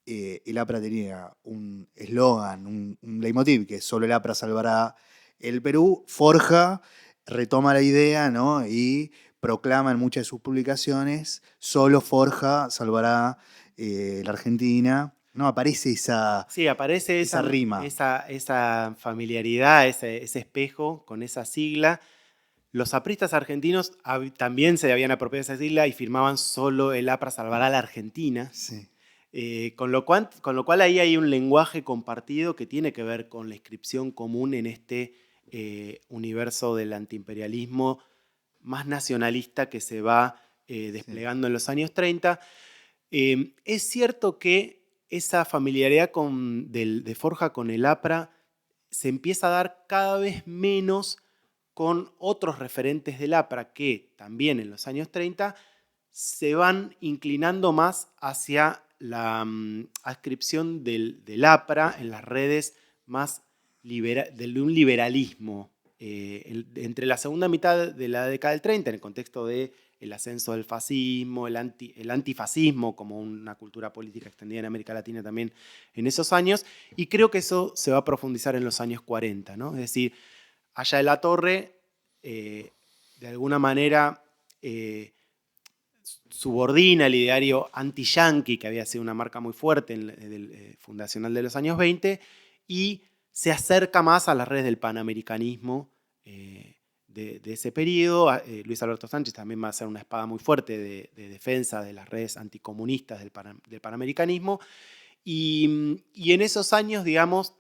[SPEAKER 3] El APRA tenía un eslogan, un leitmotiv, que solo el APRA salvará el Perú. Forja retoma la idea, ¿no? Y proclama en muchas de sus publicaciones, solo Forja salvará la Argentina. No aparece esa rima.
[SPEAKER 5] Esa familiaridad, ese espejo con esa sigla. Los apristas argentinos también se habían apropiado de esa sigla y firmaban solo el APRA salvará a la Argentina.
[SPEAKER 3] Sí.
[SPEAKER 5] Con lo cual ahí hay un lenguaje compartido que tiene que ver con la inscripción común en este universo del antiimperialismo más nacionalista que se va desplegando en los años 30. Es cierto que esa familiaridad de Forja con el APRA se empieza a dar cada vez menos con otros referentes del APRA que también en los años 30 se van inclinando más hacia la adscripción del APRA en las redes más de un liberalismo. Entre la segunda mitad de la década del 30, en el contexto del ascenso del fascismo, el antifascismo como una cultura política extendida en América Latina también en esos años, y creo que eso se va a profundizar en los años 40, ¿no? Es decir, Haya de la Torre, de alguna manera, subordina el ideario anti-yanqui, que había sido una marca muy fuerte fundacional de los años 20, y se acerca más a las redes del panamericanismo de ese periodo. Luis Alberto Sánchez también va a hacer una espada muy fuerte de defensa de las redes anticomunistas del panamericanismo. Y en esos años, digamos,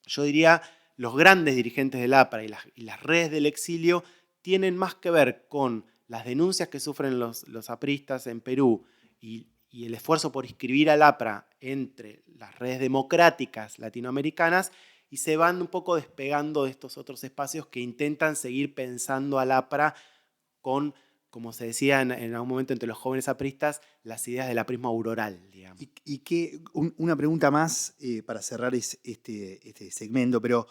[SPEAKER 5] yo diría, los grandes dirigentes del APRA y las redes del exilio tienen más que ver con las denuncias que sufren los apristas en Perú y el esfuerzo por inscribir al APRA entre las redes democráticas latinoamericanas, y se van un poco despegando de estos otros espacios que intentan seguir pensando al APRA con, como se decía en algún momento entre los jóvenes apristas, las ideas del aprismo auroral, digamos.
[SPEAKER 3] Y una pregunta más para cerrar este segmento, pero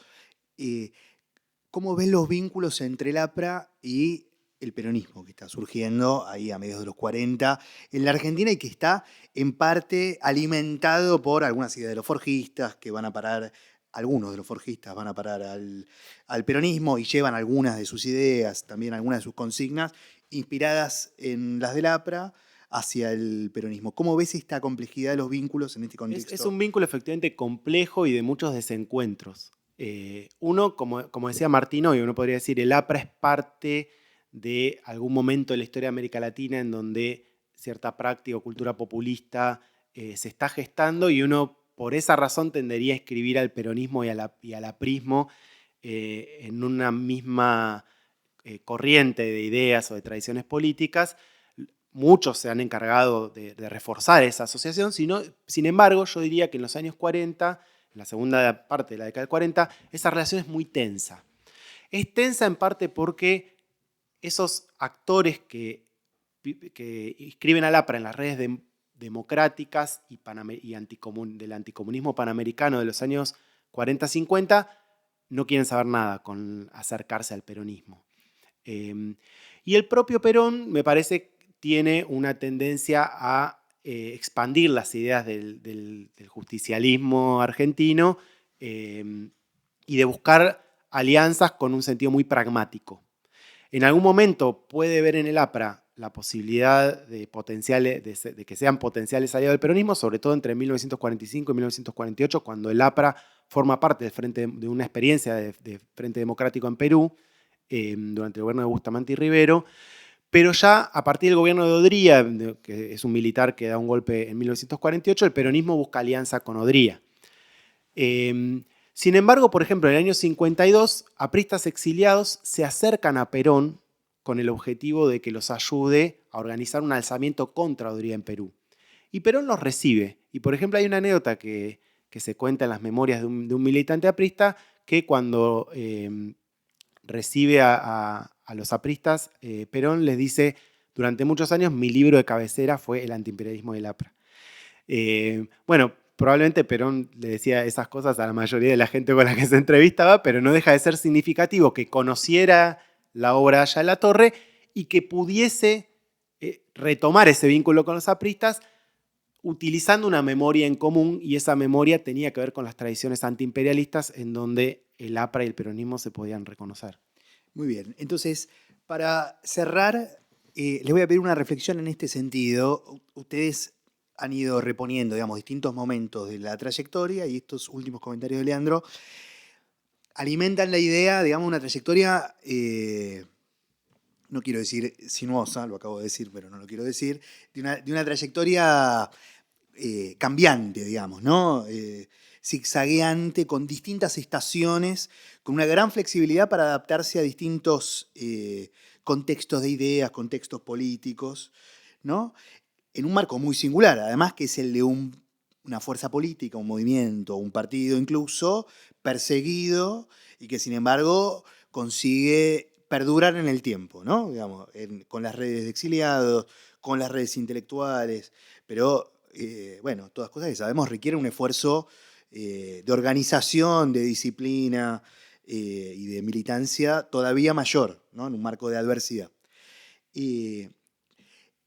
[SPEAKER 3] ¿cómo ves los vínculos entre el APRA y el peronismo que está surgiendo ahí a mediados de los 40 en la Argentina y que está en parte alimentado por algunas ideas de los forjistas que van a parar? Algunos de los forjistas van a parar al peronismo y llevan algunas de sus ideas, también algunas de sus consignas, inspiradas en las del APRA, hacia el peronismo. ¿Cómo ves esta complejidad de los vínculos en este contexto?
[SPEAKER 5] Es un vínculo efectivamente complejo y de muchos desencuentros. Uno, como decía Martín hoy, uno podría decir el APRA es parte de algún momento de la historia de América Latina en donde cierta práctica o cultura populista se está gestando, y uno por esa razón tendería a escribir al peronismo y al aprismo en una misma corriente de ideas o de tradiciones políticas. muchos se han encargado de reforzar esa asociación, sin embargo, yo diría que en los años 40, en la segunda parte de la década del 40, esa relación es muy tensa. Es tensa en parte porque esos actores que inscriben al APRA en las redes democráticas y del anticomunismo panamericano de los años 40-50 no quieren saber nada con acercarse al peronismo. Y el propio Perón, me parece, tiene una tendencia a expandir las ideas del justicialismo argentino y de buscar alianzas con un sentido muy pragmático. En algún momento puede ver en el APRA la posibilidad de que sean potenciales aliados del peronismo, sobre todo entre 1945 y 1948, cuando el APRA forma parte de una experiencia de Frente Democrático en Perú, durante el gobierno de Bustamante y Rivero, pero ya a partir del gobierno de Odría, que es un militar que da un golpe en 1948, el peronismo busca alianza con Odría. Sin embargo, por ejemplo, en el año 52, apristas exiliados se acercan a Perón con el objetivo de que los ayude a organizar un alzamiento contra Odría en Perú. Y Perón los recibe. Y, por ejemplo, hay una anécdota que se cuenta en las memorias de un militante aprista, que cuando recibe a los apristas, Perón les dice: durante muchos años mi libro de cabecera fue El antiimperialismo del APRA. Bueno, probablemente Perón le decía esas cosas a la mayoría de la gente con la que se entrevistaba, pero no deja de ser significativo que conociera la obra allá en la Torre y que pudiese retomar ese vínculo con los apristas utilizando una memoria en común, y esa memoria tenía que ver con las tradiciones antiimperialistas en donde el APRA y el peronismo se podían reconocer.
[SPEAKER 3] Muy bien, entonces, para cerrar, les voy a pedir una reflexión en este sentido. Ustedes han ido reponiendo, digamos, distintos momentos de la trayectoria, y estos últimos comentarios de Leandro alimentan la idea, digamos, una trayectoria, no quiero decir sinuosa, lo acabo de decir, pero no lo quiero decir, de una trayectoria cambiante, digamos, ¿no? Zigzagueante, con distintas estaciones, con una gran flexibilidad para adaptarse a distintos contextos de ideas, contextos políticos, ¿no? En un marco muy singular, además, que es el de una fuerza política, un movimiento, un partido incluso, perseguido, y que sin embargo consigue perdurar en el tiempo, ¿no? Digamos, con las redes de exiliados, con las redes intelectuales, pero bueno, todas cosas que sabemos requieren un esfuerzo de organización, de disciplina y de militancia todavía mayor, ¿no? En un marco de adversidad.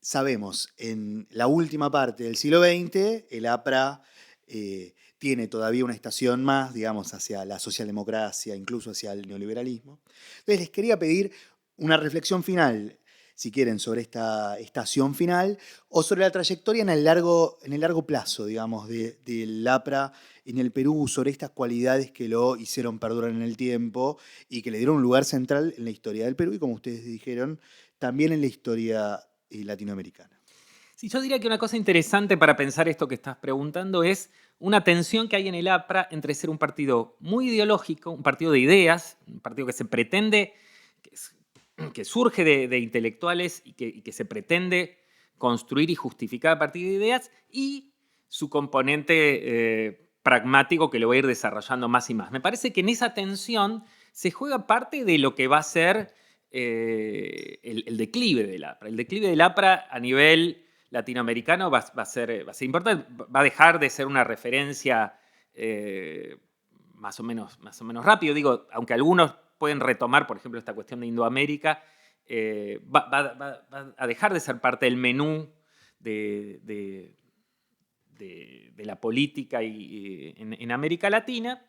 [SPEAKER 3] Sabemos, en la última parte del siglo XX, el APRA tiene todavía una estación más, digamos, hacia la socialdemocracia, incluso hacia el neoliberalismo. Entonces les quería pedir una reflexión final, si quieren, sobre esta estación final o sobre la trayectoria en el largo plazo, digamos, del APRA en el Perú, sobre estas cualidades que lo hicieron perdurar en el tiempo y que le dieron un lugar central en la historia del Perú y, como ustedes dijeron, también en la historia latinoamericana.
[SPEAKER 4] Sí, yo diría que una cosa interesante para pensar esto que estás preguntando es una tensión que hay en el APRA entre ser un partido muy ideológico, un partido de ideas, un partido que se pretende, que surge de intelectuales y que se pretende construir y justificar a partir de ideas, y su componente pragmático que lo va a ir desarrollando más y más. Me parece que en esa tensión se juega parte de lo que va a ser el declive del APRA. El declive del APRA a nivel latinoamericano va a ser importante, va a dejar de ser una referencia más o menos rápido. Digo, aunque algunos pueden retomar, por ejemplo, esta cuestión de Indoamérica, va a dejar de ser parte del menú de la política en América Latina.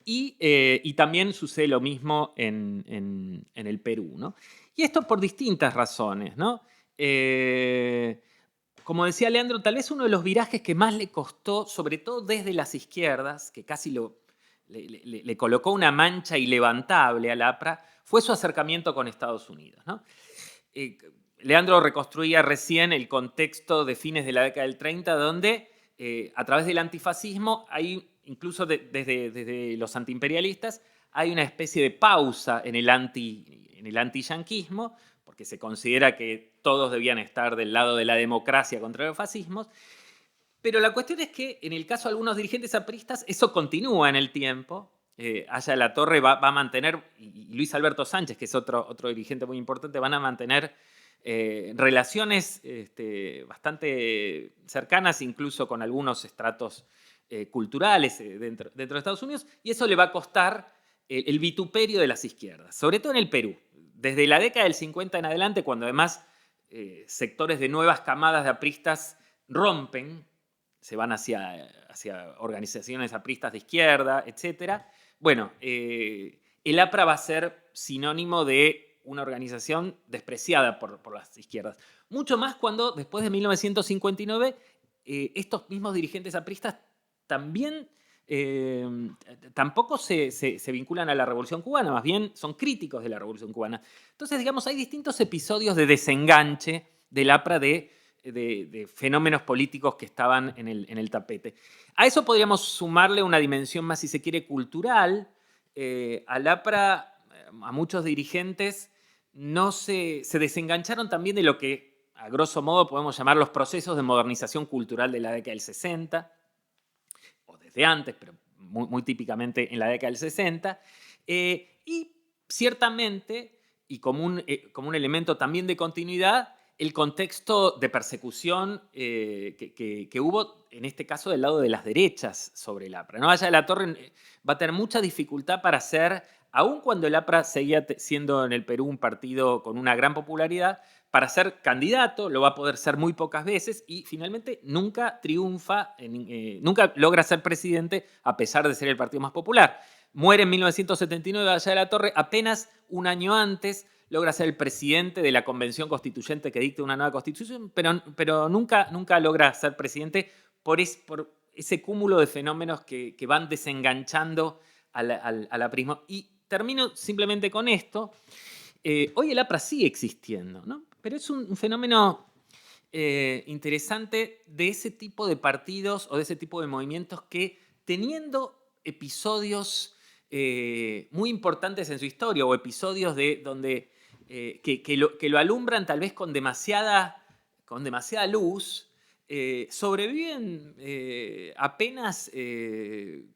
[SPEAKER 4] Y también sucede lo mismo en el Perú, ¿no? Y esto por distintas razones, ¿no? Como decía Leandro, tal vez uno de los virajes que más le costó, sobre todo desde las izquierdas, que casi le colocó una mancha ilevantable al APRA, fue su acercamiento con Estados Unidos, ¿no? Leandro reconstruía recién el contexto de fines de la década del 30, donde a través del antifascismo hay, incluso desde los antiimperialistas, hay una especie de pausa en el antiyanquismo, porque porque se considera que todos debían estar del lado de la democracia contra los fascismos. Pero la cuestión es que en el caso de algunos dirigentes apristas eso continúa en el tiempo. Aya de la Torre va a mantener, y Luis Alberto Sánchez, que es otro dirigente muy importante, van a mantener relaciones bastante cercanas, incluso con algunos estratos culturales dentro de Estados Unidos, y eso le va a costar el vituperio de las izquierdas, sobre todo en el Perú. Desde la década del 50 en adelante, cuando además sectores de nuevas camadas de apristas rompen, se van hacia organizaciones apristas de izquierda, etc. Bueno, el APRA va a ser sinónimo de una organización despreciada por las izquierdas. Mucho más cuando, después de 1959, estos mismos dirigentes apristas también tampoco se vinculan a la Revolución Cubana, más bien son críticos de la Revolución Cubana. Entonces, digamos, hay distintos episodios de desenganche del APRA de fenómenos políticos que estaban en el tapete. A eso podríamos sumarle una dimensión más, si se quiere, cultural. Al APRA, a muchos dirigentes, se desengancharon también de lo que, a grosso modo, podemos llamar los procesos de modernización cultural de la década del 60, o desde antes, pero muy típicamente en la década del 60, y ciertamente, y como un elemento también de continuidad, el contexto de persecución que hubo, en este caso, del lado de las derechas sobre el APRA. Aya de la Torre va a tener mucha dificultad para ser, aun cuando el APRA seguía siendo en el Perú un partido con una gran popularidad, para ser candidato, lo va a poder ser muy pocas veces y finalmente nunca triunfa, nunca logra ser presidente a pesar de ser el partido más popular. Muere en 1979 Aya de la Torre, apenas un año antes logra ser el presidente de la convención constituyente que dicta una nueva constitución, pero nunca logra ser presidente por ese cúmulo de fenómenos que van desenganchando al aprismo. Y termino simplemente con esto. Hoy el APRA sigue existiendo, ¿no? Pero es un fenómeno interesante de ese tipo de partidos o de ese tipo de movimientos que, teniendo episodios muy importantes en su historia o episodios donde que lo alumbran tal vez con demasiada luz, sobreviven apenas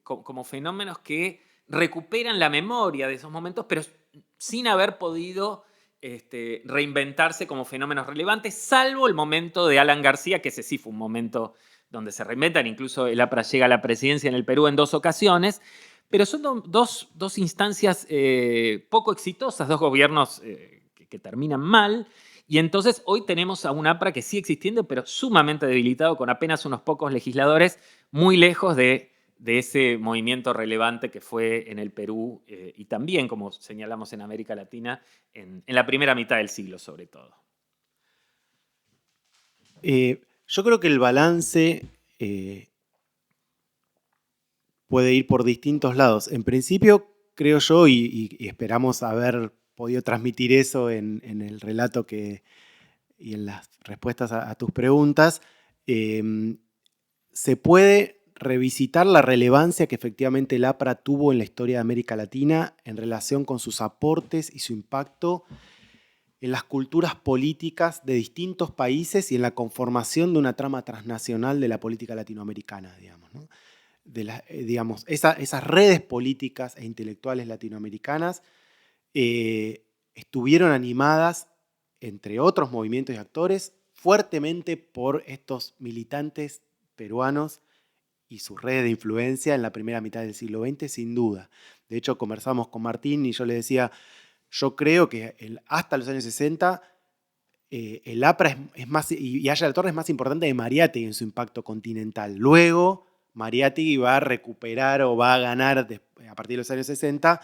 [SPEAKER 4] como fenómenos que recuperan la memoria de esos momentos, pero sin haber podido reinventarse como fenómenos relevantes, salvo el momento de Alan García, que ese sí fue un momento donde se reinventan. Incluso el APRA llega a la presidencia en el Perú en 2 ocasiones, pero son dos instancias poco exitosas, 2 gobiernos que terminan mal, y entonces hoy tenemos a un APRA que sigue existiendo, pero sumamente debilitado, con apenas unos pocos legisladores, muy lejos de ese movimiento relevante que fue en el Perú y también, como señalamos, en América Latina, en la primera mitad del siglo sobre todo.
[SPEAKER 5] Yo creo que el balance puede ir por distintos lados. En principio, creo yo, y esperamos haber podido transmitir eso en el relato y en las respuestas a tus preguntas, se puede revisitar la relevancia que efectivamente el APRA tuvo en la historia de América Latina en relación con sus aportes y su impacto en las culturas políticas de distintos países y en la conformación de una trama transnacional de la política latinoamericana, digamos, ¿no? Esas redes políticas e intelectuales latinoamericanas estuvieron animadas, entre otros movimientos y actores, fuertemente por estos militantes peruanos y sus redes de influencia en la primera mitad del siglo XX, sin duda. De hecho, conversamos con Martín y yo le decía, yo creo que hasta los años 60 el APRA es más, y Aya de la Torre es más importante de Mariátegui en su impacto continental. Luego, Mariátegui va a recuperar o va a ganar, a partir de los años 60,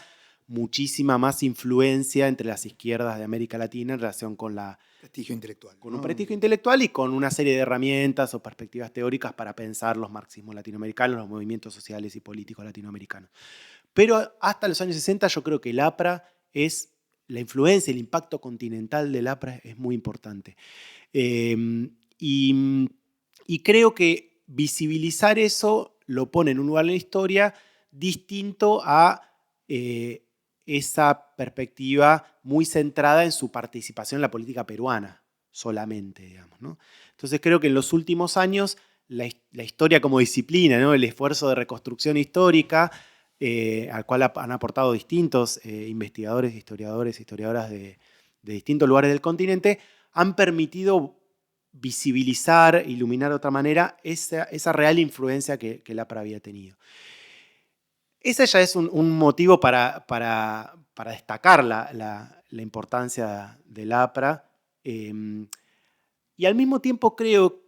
[SPEAKER 5] muchísima más influencia entre las izquierdas de América Latina en relación con
[SPEAKER 3] prestigio intelectual.
[SPEAKER 5] Con un prestigio intelectual y con una serie de herramientas o perspectivas teóricas para pensar los marxismos latinoamericanos, los movimientos sociales y políticos latinoamericanos. Pero hasta los años 60 yo creo que el APRA la influencia, el impacto continental del APRA es muy importante. Y creo que visibilizar eso lo pone en un lugar en la historia distinto a esa perspectiva muy centrada en su participación en la política peruana solamente, digamos, ¿no? Entonces creo que en los últimos años la historia como disciplina, ¿no? El esfuerzo de reconstrucción histórica, al cual han aportado distintos investigadores, historiadoras de distintos lugares del continente, han permitido visibilizar, iluminar de otra manera esa real influencia que el APRA había tenido. Ese ya es un motivo para destacar la importancia del APRA. Y al mismo tiempo creo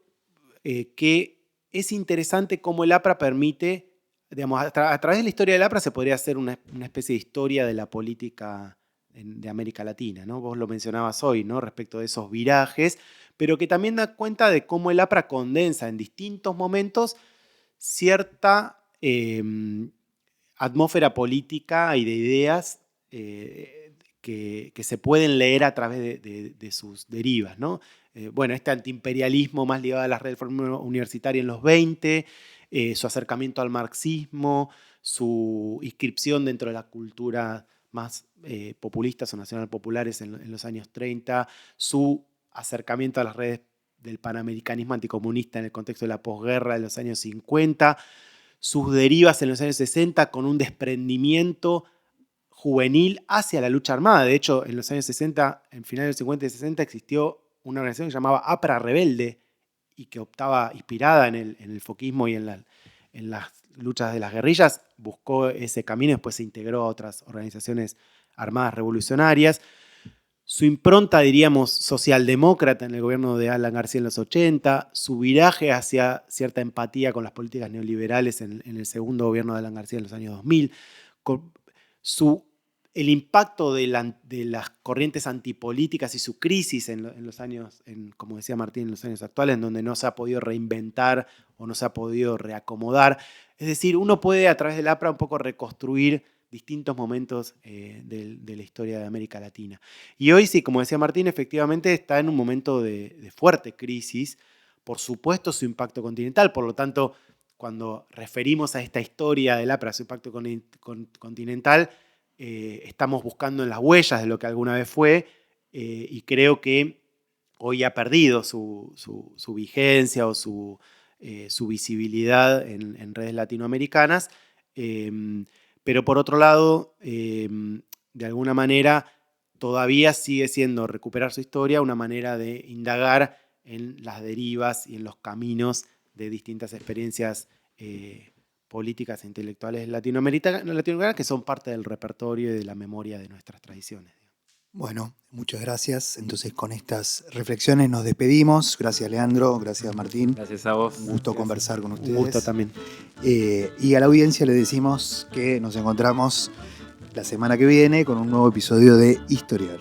[SPEAKER 5] que es interesante cómo el APRA permite, digamos, a través de la historia del APRA se podría hacer una especie de historia de la política de América Latina, ¿no? Vos lo mencionabas hoy, ¿no? Respecto de esos virajes, pero que también da cuenta de cómo el APRA condensa en distintos momentos cierta atmósfera política y de ideas que se pueden leer a través de sus derivas, ¿no? Bueno, este antiimperialismo más ligado a la reforma universitaria en los 20, su acercamiento al marxismo, su inscripción dentro de la cultura más populistas o nacional populares en los años 30, su acercamiento a las redes del panamericanismo anticomunista en el contexto de la posguerra de los años 50, sus derivas en los años 60 con un desprendimiento juvenil hacia la lucha armada. De hecho, en los años 60, en finales de los 50 y 60, existió una organización que se llamaba APRA Rebelde y que optaba, inspirada en el foquismo y en las luchas de las guerrillas, buscó ese camino y después se integró a otras organizaciones armadas revolucionarias. Su impronta, diríamos, socialdemócrata en el gobierno de Alan García en los 80, su viraje hacia cierta empatía con las políticas neoliberales en el segundo gobierno de Alan García en los años 2000, el impacto de las corrientes antipolíticas y su crisis en los años, como decía Martín, en los años actuales, en donde no se ha podido reinventar o no se ha podido reacomodar. Es decir, uno puede a través del APRA un poco reconstruir distintos momentos de la historia de América Latina. Y hoy sí, como decía Martín, efectivamente está en un momento de fuerte crisis, por supuesto su impacto continental, por lo tanto, cuando referimos a esta historia del APRA, su impacto continental, estamos buscando en las huellas de lo que alguna vez fue, y creo que hoy ha perdido su vigencia o su visibilidad en redes latinoamericanas, pero por otro lado, de alguna manera, todavía sigue siendo recuperar su historia una manera de indagar en las derivas y en los caminos de distintas experiencias políticas e intelectuales latinoamericanas que son parte del repertorio y de la memoria de nuestras tradiciones.
[SPEAKER 3] Bueno, muchas gracias. Entonces, con estas reflexiones nos despedimos. Gracias, Leandro. Gracias, Martín.
[SPEAKER 4] Gracias a vos.
[SPEAKER 3] Un gusto conversar con ustedes.
[SPEAKER 5] Un gusto también.
[SPEAKER 3] Y a la audiencia le decimos que nos encontramos la semana que viene con un nuevo episodio de Historiar.